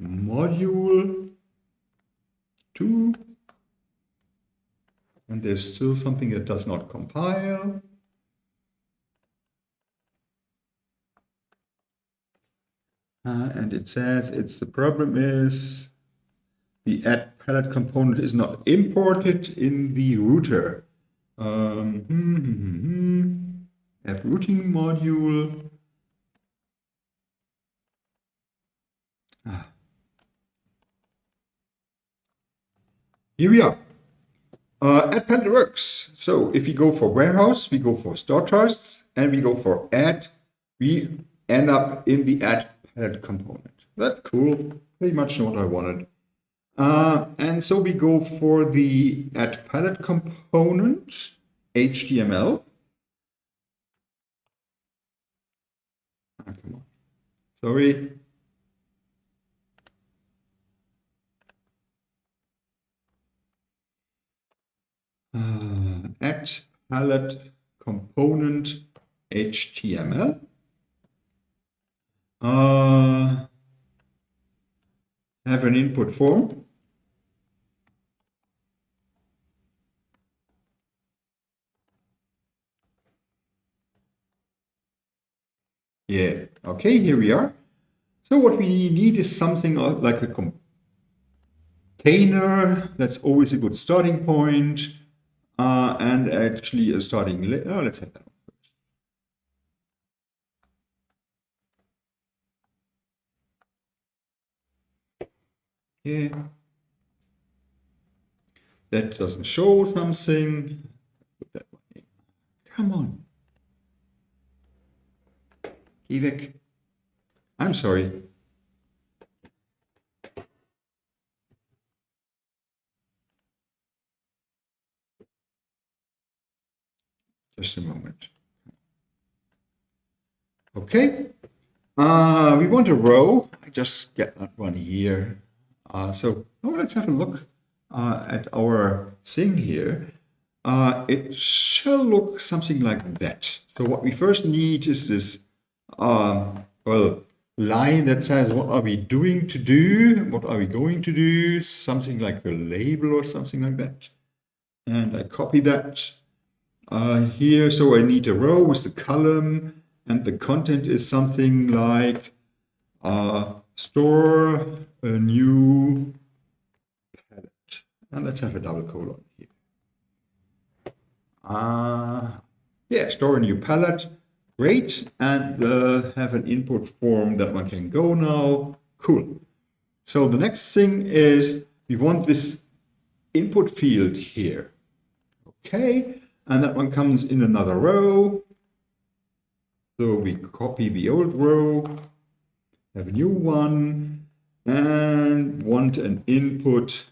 module 2, and there's still something that does not compile. And it says the problem is the add palette component is not imported in the router. App routing module. Here we are. Add palette works. So if we go for warehouse, we go for store tasks, and we go for add, we end up in the add palette component. That's cool. Pretty much what I wanted. And so we go for the add palette component, HTML. Come on. Sorry. Add palette component HTML. Have an input form. Yeah, okay, here we are. So what we need is something like a container. That's always a good starting point. And actually a starting, let's have that one first. Yeah. That doesn't show something. Put that one in. Come on. Geh weg. I'm sorry. Just a moment. Okay. We want a row. I just get that one here. So let's have a look at our thing here. It shall look something like that. So what we first need is this line that says what are we doing to do, what are we going to do, something like a label or something like that. And I copy that here. So I need a row with the column, and the content is something like store a new palette. And let's have a double colon here. Yeah, store a new palette. Great. And have an input form that one can go now. Cool. So the next thing is we want this input field here. Okay. And that one comes in another row. So we copy the old row, have a new one, and want an input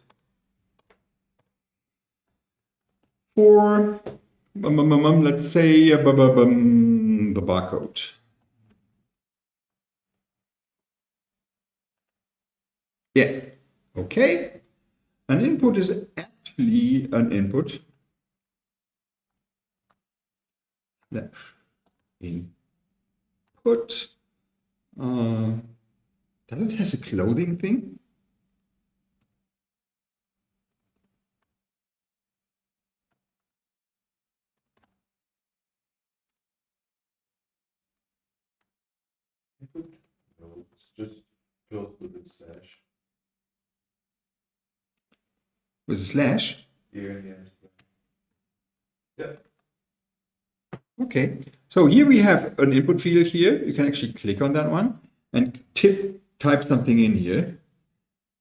for let's say the barcode. Yeah, okay. An input is actually an input slash input. Does it has a clothing thing? Input? No, it's just close with the slash. With a slash? Here in the end. Yeah. Okay, so here we have an input field here. You can actually click on that one and type something in here.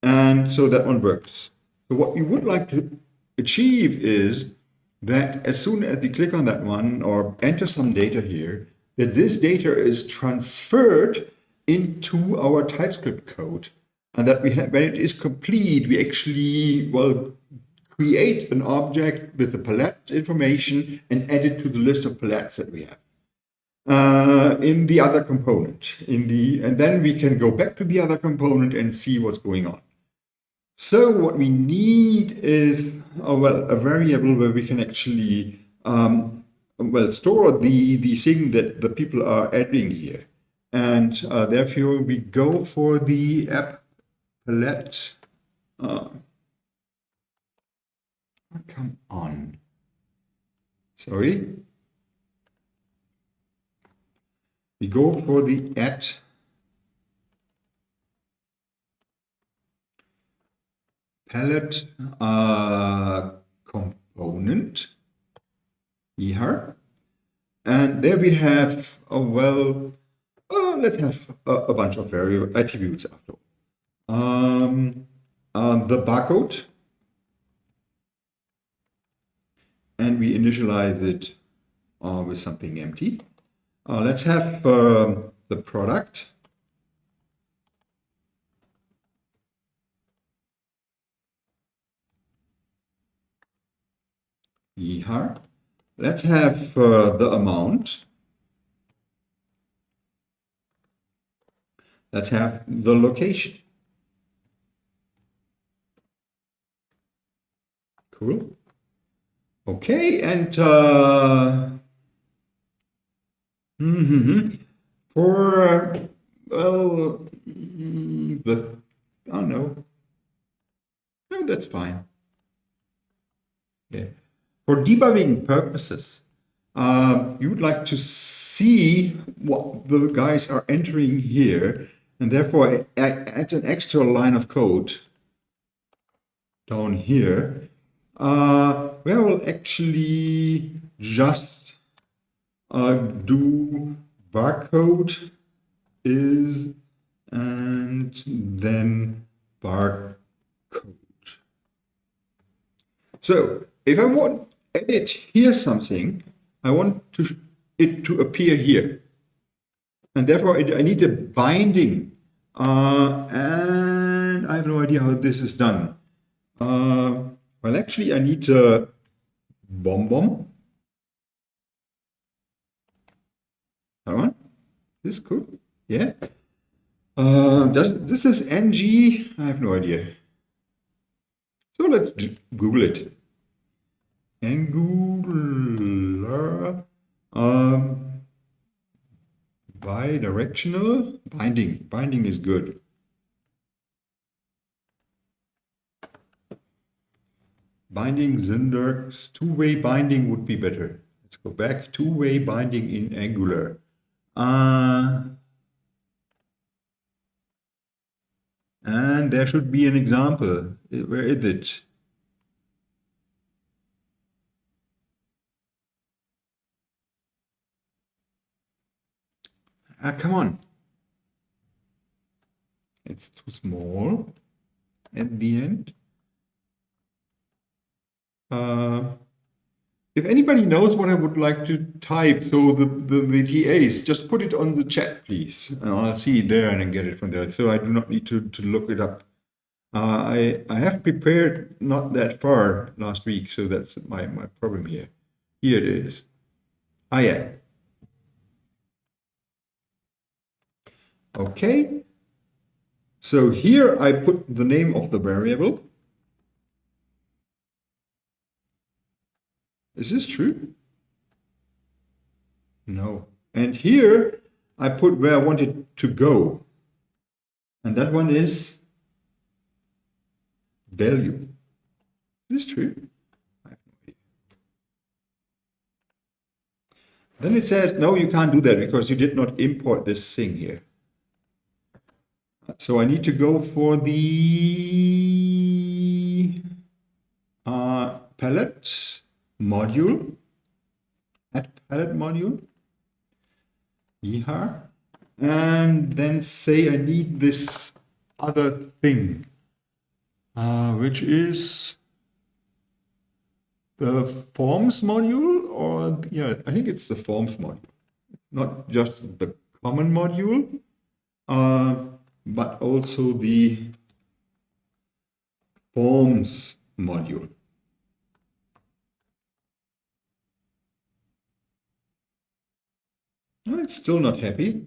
And so that one works. So what we would like to achieve is that as soon as we click on that one or enter some data here, that this data is transferred into our TypeScript code. And that we have, when it is complete, we actually, well, create an object with the palette information and add it to the list of palettes that we have. In the other component, and then we can go back to the other component and see what's going on. So what we need is, a variable where we can actually, store the thing that the people are adding here. And therefore, we go for the app palette. Come on. Sorry. We go for the add palette component here. And there we have, let's have a bunch of variable attributes after all. The barcode. And we initialize it with something empty. Let's have the product. Here. Let's have the amount. Let's have the location. Cool. Okay, and for no, that's fine. Yeah. For debugging purposes, you would like to see what the guys are entering here, and therefore add an extra line of code down here. Where we'll actually just do barcode is and then barcode. So if I want to edit here something, I want it to appear here. And therefore I need a binding. And I have no idea how this is done. Well, actually, I need a bomb. That one? This is cool. Yeah. This is ng? I have no idea. So let's Google it. Angular bidirectional binding. Binding is good. Binding syntax, two-way binding would be better. Let's go back. Two-way binding in Angular. And there should be an example. Where is it? Come on. It's too small at the end. If anybody knows what I would like to type, so the TAs, just put it on the chat, please. And I'll see it there and then get it from there. So I do not need to look it up. I have prepared not that far last week, so that's my problem here. Here it is. Ah, yeah. Okay. So here I put the name of the variable. Is this true? No. And here I put where I want it to go. And that one is value. Is this true? I have no idea. Then it says, no, you can't do that because you did not import this thing here. So I need to go for the palette module, add palette module, yeehaw, and then say I need this other thing, which is the forms module, or yeah, I think it's the forms module, not just the common module, but also the forms module. Oh, it's still not happy.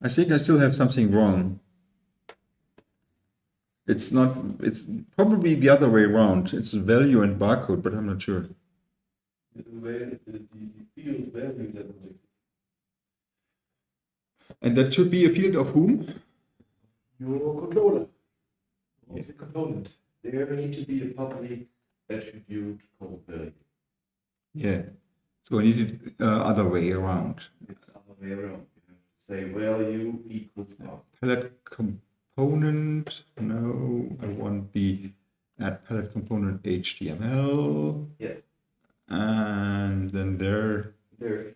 I think I still have something wrong. It's not, it's probably the other way around. It's value and barcode, but I'm not sure. The field value doesn't exist. And that should be a field of whom? Your controller. It's a component. There need to be a public attribute called value. Yeah. So I need it other way around. It's other way around. You have to say value equals now. Palette component. No, I want the add palette component HTML. Yeah. And then there. You're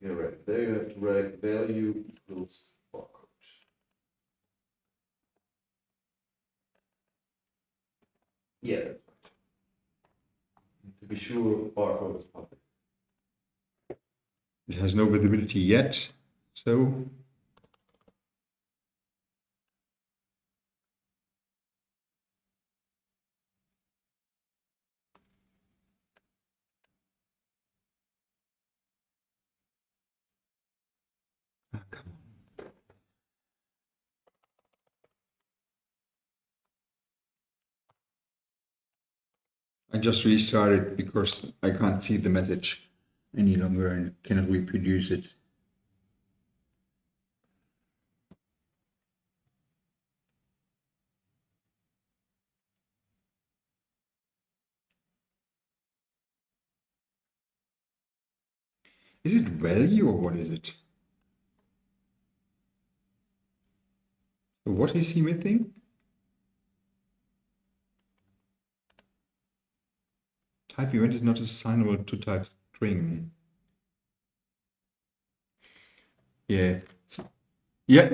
right. There you have to write value equals barcode. Yeah, that's right. To be sure, barcode is public. It has no visibility yet. So come on. I just restarted because I can't see the message any longer and cannot reproduce it. Is it value or what is it? So what is he missing? Type event is not assignable to type string. Yeah. Yeah.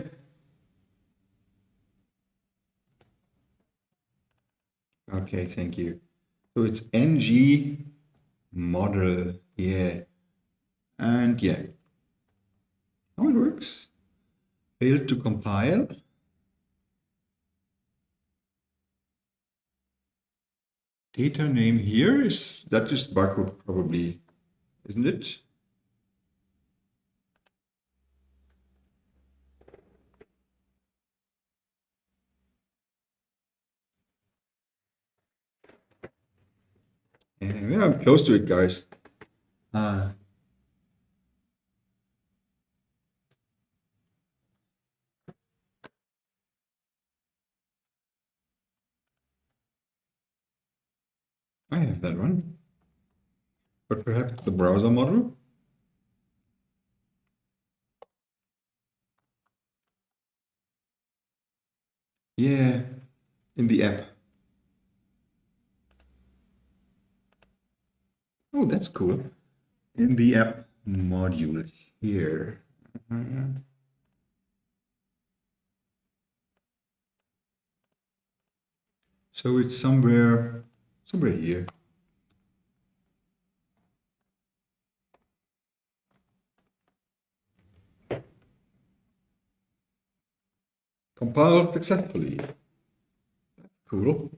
Okay, thank you. So it's ng model. Yeah. And yeah. How it works. Failed to compile. Data name here is, that is barcode probably, isn't it? Yeah, I'm close to it, guys. I have that one. But perhaps the browser model? Yeah, in the app. Oh, that's cool. In the app module here. So it's somewhere here. compiled successfully. Cool.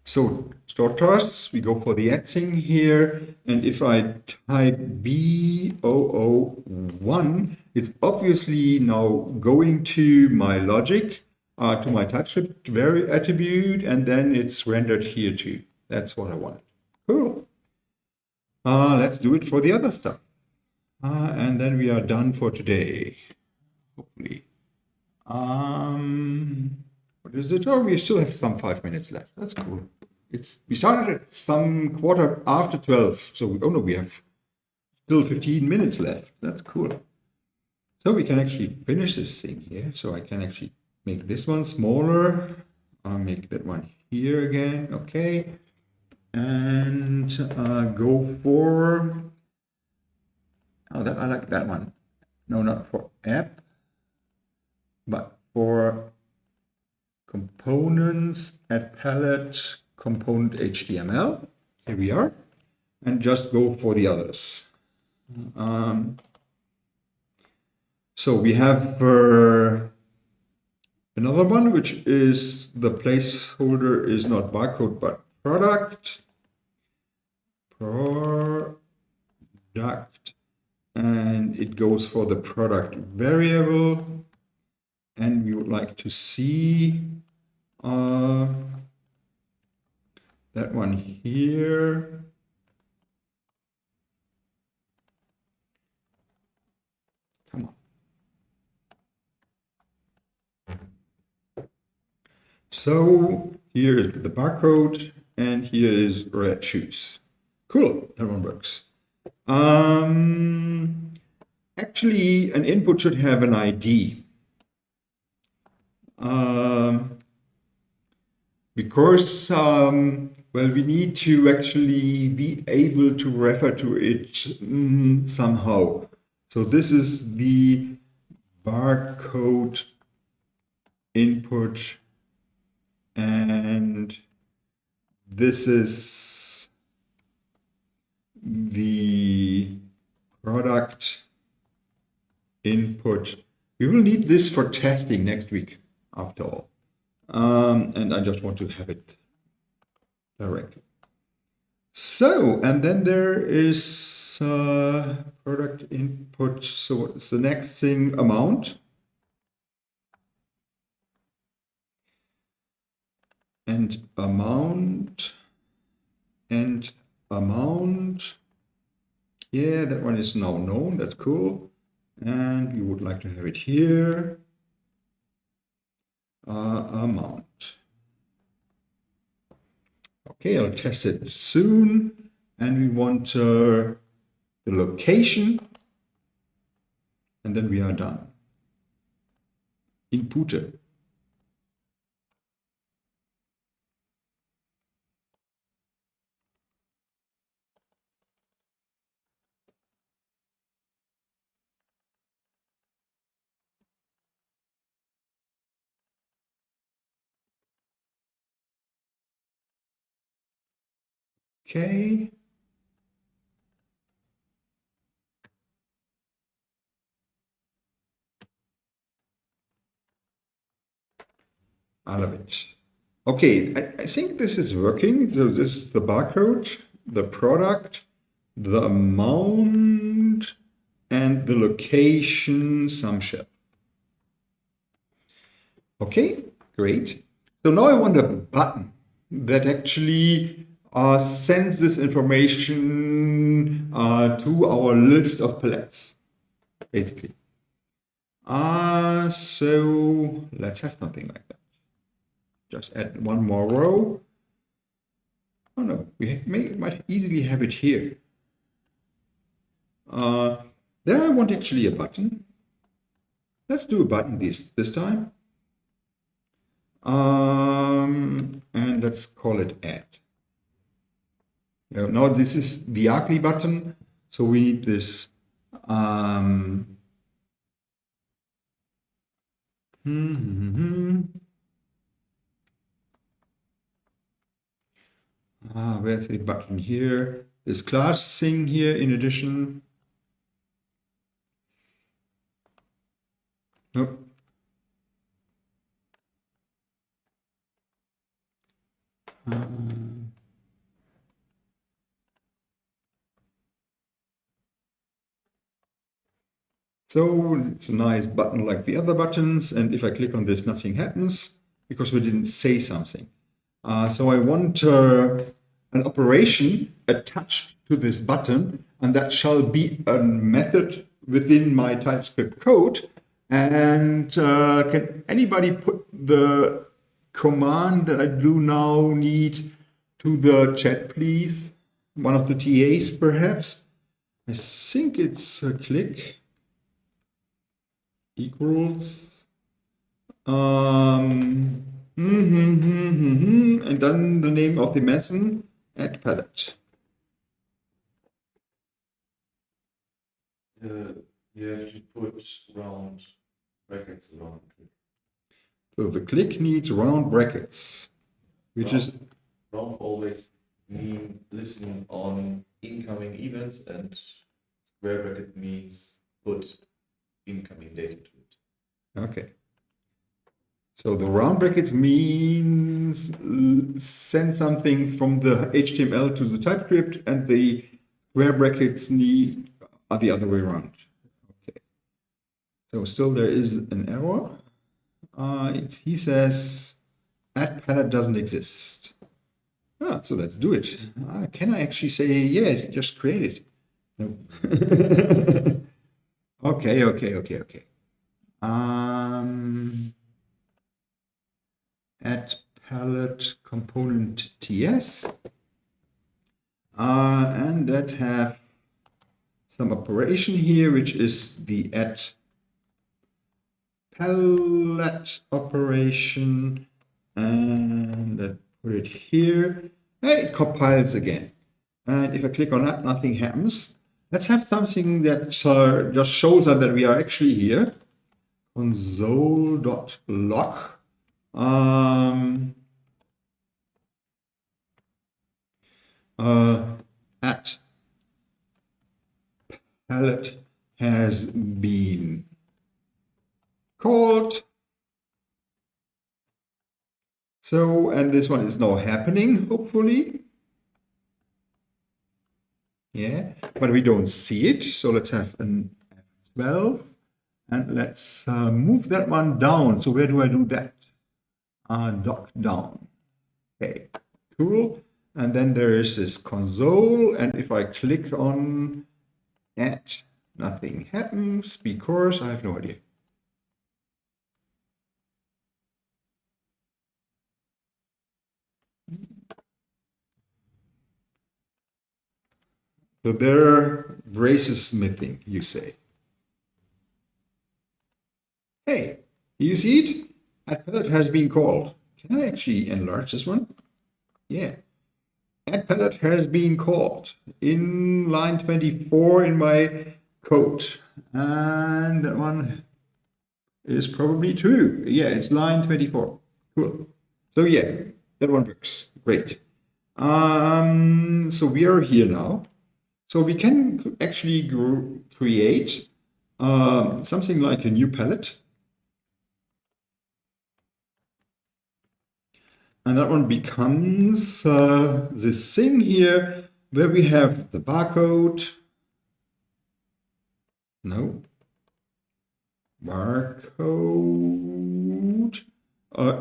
So store tasks, we go for the add thing here, and if I type B001, it's obviously now going to my logic, to my TypeScript attribute, and then it's rendered here too. That's what I wanted. Cool. Let's do it for the other stuff. And then we are done for today, hopefully. What is it? Oh, we still have some 5 minutes left. That's cool. We started at some quarter after 12, so we have still 15 minutes left. That's cool. So we can actually finish this thing here. So I can actually make this one smaller. I'll make that one here again. Okay. And go for, oh, I like that one. No, not for app, but for components at palette component HTML. Here we are. And just go for the others. So we have another one, which is the placeholder is not barcode, but product. And it goes for the product variable. And we would like to see that one here. Come on. So here is the barcode, and here is red shoes. Cool, that one works. Actually, an input should have an ID. Because, well, we need to actually be able to refer to it somehow. So this is the barcode input, and this is the product input. We will need this for testing next week, after all. And I just want to have it directly. So, and then there is product input. So it's the next thing, amount. And amount. And amount. Yeah, that one is now known. That's cool. And we would like to have it here. Amount. Okay, I'll test it soon. And we want the location. And then we are done. Input. Okay. I love it. Okay, I think this is working. So this is the barcode, the product, the amount, and the location, some shell. Okay, great. So now I want a button that actually sends this information to our list of palettes, basically. So let's have something like that. Just add one more row. Oh no, we might easily have it here. Then I want actually a button. Let's do a button this time. And let's call it add. Now this is the ugly button, so we need this where's the button here? this class thing here in addition. Nope. So it's a nice button like the other buttons, and if I click on this, nothing happens because we didn't say something. So I want an operation attached to this button, and that shall be a method within my TypeScript code. And can anybody put the command that I do now need to the chat, please? One of the TAs, perhaps? I think it's a click equals and then the name of the method at palette. You have to put round brackets around the click. So the click needs round brackets, which is round always mean listen on incoming events, and square bracket means put incoming data to it. okay. So the round brackets means send something from the HTML to the TypeScript, and the square brackets are the other way around. Okay. So still there is an error. He says add palette doesn't exist. So let's do it. Can I actually say, yeah, just create it? No. Okay. Add palette component TS. And let's have some operation here, which is the add palette operation. And let's put it here. And it compiles again. And if I click on that, nothing happens. Let's have something that just shows us that we are actually here. Console.log. At palette has been called. So, and this one is now happening, hopefully. Yeah, but we don't see it. So let's have an F12 and let's move that one down. So where do I do that? Dock down. Okay, cool. And then there is this console. And if I click on add, nothing happens because I have no idea. So there, braces smithing, you say. Hey, do you see it? Add palette has been called. Can I actually enlarge this one? Yeah. Add palette has been called in line 24 in my code. And that one is probably true. Yeah, it's line 24. Cool. So yeah, that one works. Great. So we are here now. So we can actually create something like a new palette. And that one becomes this thing here where we have the barcode. No. Barcode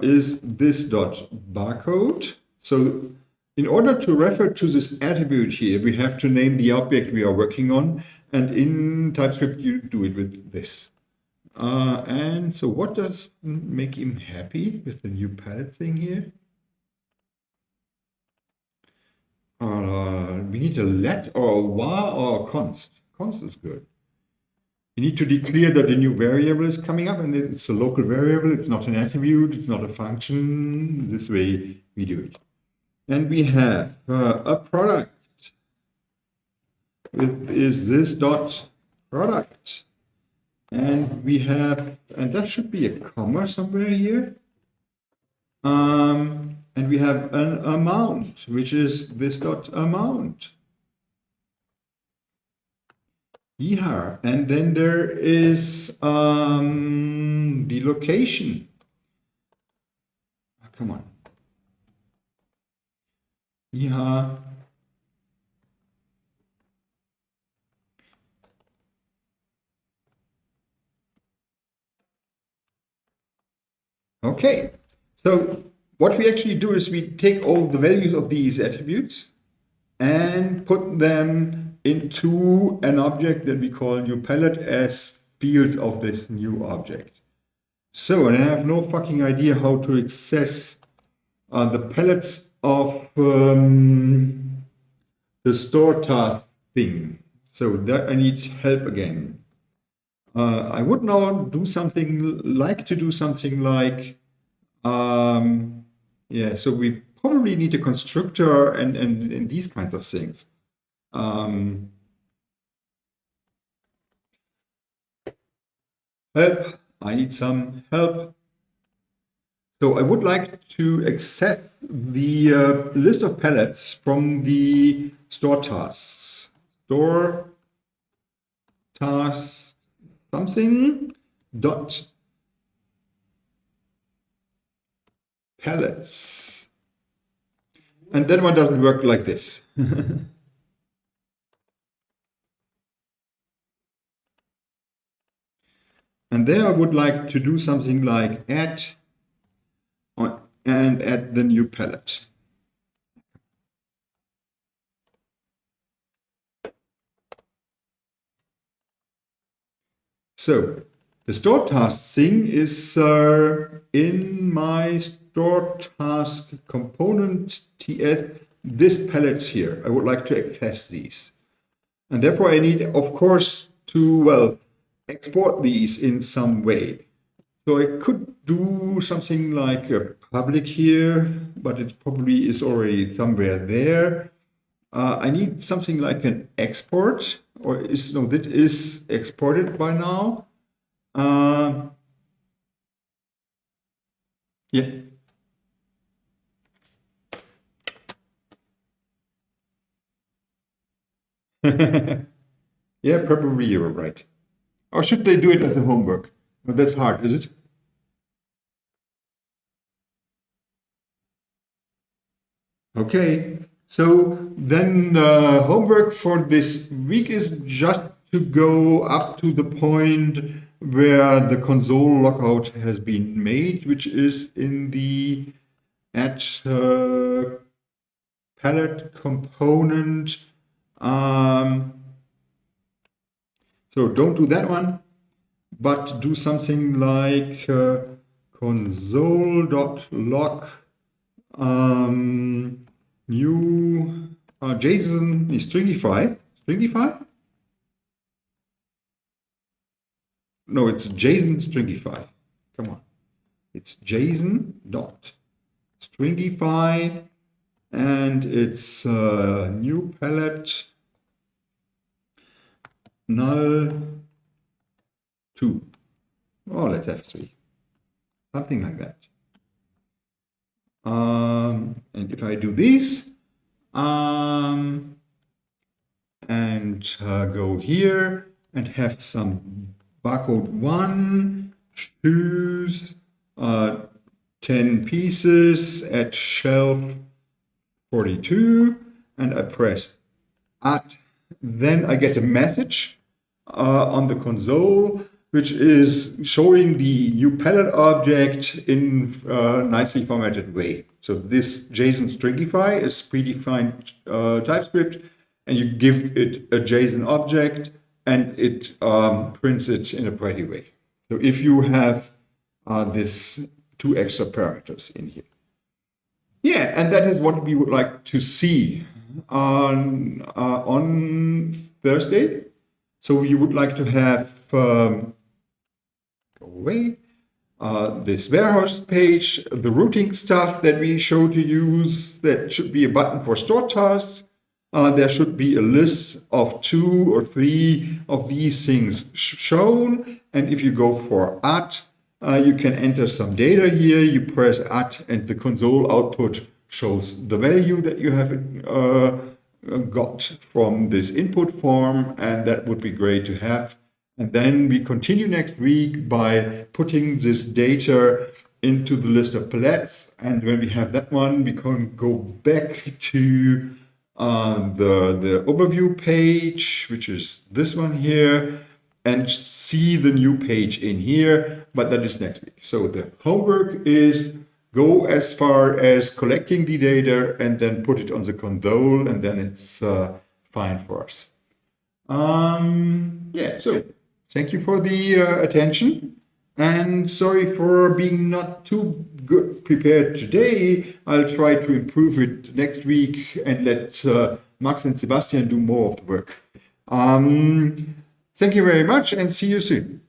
is this dot barcode. So in order to refer to this attribute here, we have to name the object we are working on. And in TypeScript, you do it with this. And so what does make him happy with the new palette thing here? We need a let or a var or a const. Const is good. We need to declare that the new variable is coming up, and it's a local variable. It's not an attribute. It's not a function. This way we do it. And we have a product. Is this dot product? And we have, and that should be a comma somewhere here. And we have an amount, which is this dot amount. Yeah, and then there is the location. Come on. Yeah. Okay. So what we actually do is we take all the values of these attributes and put them into an object that we call new palette as fields of this new object. So, and I have no fucking idea how to access the palettes of the store task thing. So that I need help again. I would now do something like, yeah, so we probably need a constructor and these kinds of things. Help, I need some help. So I would like to access the list of palettes from the store tasks. Store tasks something dot palettes. And that one doesn't work like this. And there I would like to do something like add and add the new palette. So the store task thing is in my store task component TS, this palettes here. I would like to access these. And therefore I need, of course, to, well, export these in some way. So I could do something like a public here, but it probably is already somewhere there. I need something like an export, or is no, that is exported by now. Yeah. Yeah, probably you're right. Or should they do it as a homework? Well, that's hard, is it? Okay, so then the homework for this week is just to go up to the point where the console lockout has been made, which is in the add palette component. So don't do that one, but do something like console.log new JSON stringify. Stringify? No, it's JSON stringify. Come on. It's JSON dot stringify, and it's new palette null 2. Oh, let's have 3. Something like that. And if I do this, and go here and have some barcode 1, choose 10 pieces at shelf 42, and I press add, then I get a message on the console, which is showing the new palette object in a nicely formatted way. So this JSON stringify is predefined TypeScript, and you give it a JSON object, and it prints it in a pretty way. So if you have this 2 extra parameters in here. Yeah, and that is what we would like to see on Thursday. So we would like to have go away this warehouse page, the routing stuff that we showed to use. That should be a button for store tasks. There should be a list of 2 or 3 of these things shown. And if you go for add, you can enter some data here. You press add, and the console output shows the value that you have got from this input form, and that would be great to have. And then we continue next week by putting this data into the list of palettes. And when we have that one, we can go back to the overview page, which is this one here, and see the new page in here, but that is next week. So the homework is go as far as collecting the data and then put it on the console, and then it's fine for us. So thank you for the attention, and sorry for being not too good prepared today. I'll try to improve it next week and let Max and Sebastian do more of the work. Thank you very much, and see you soon.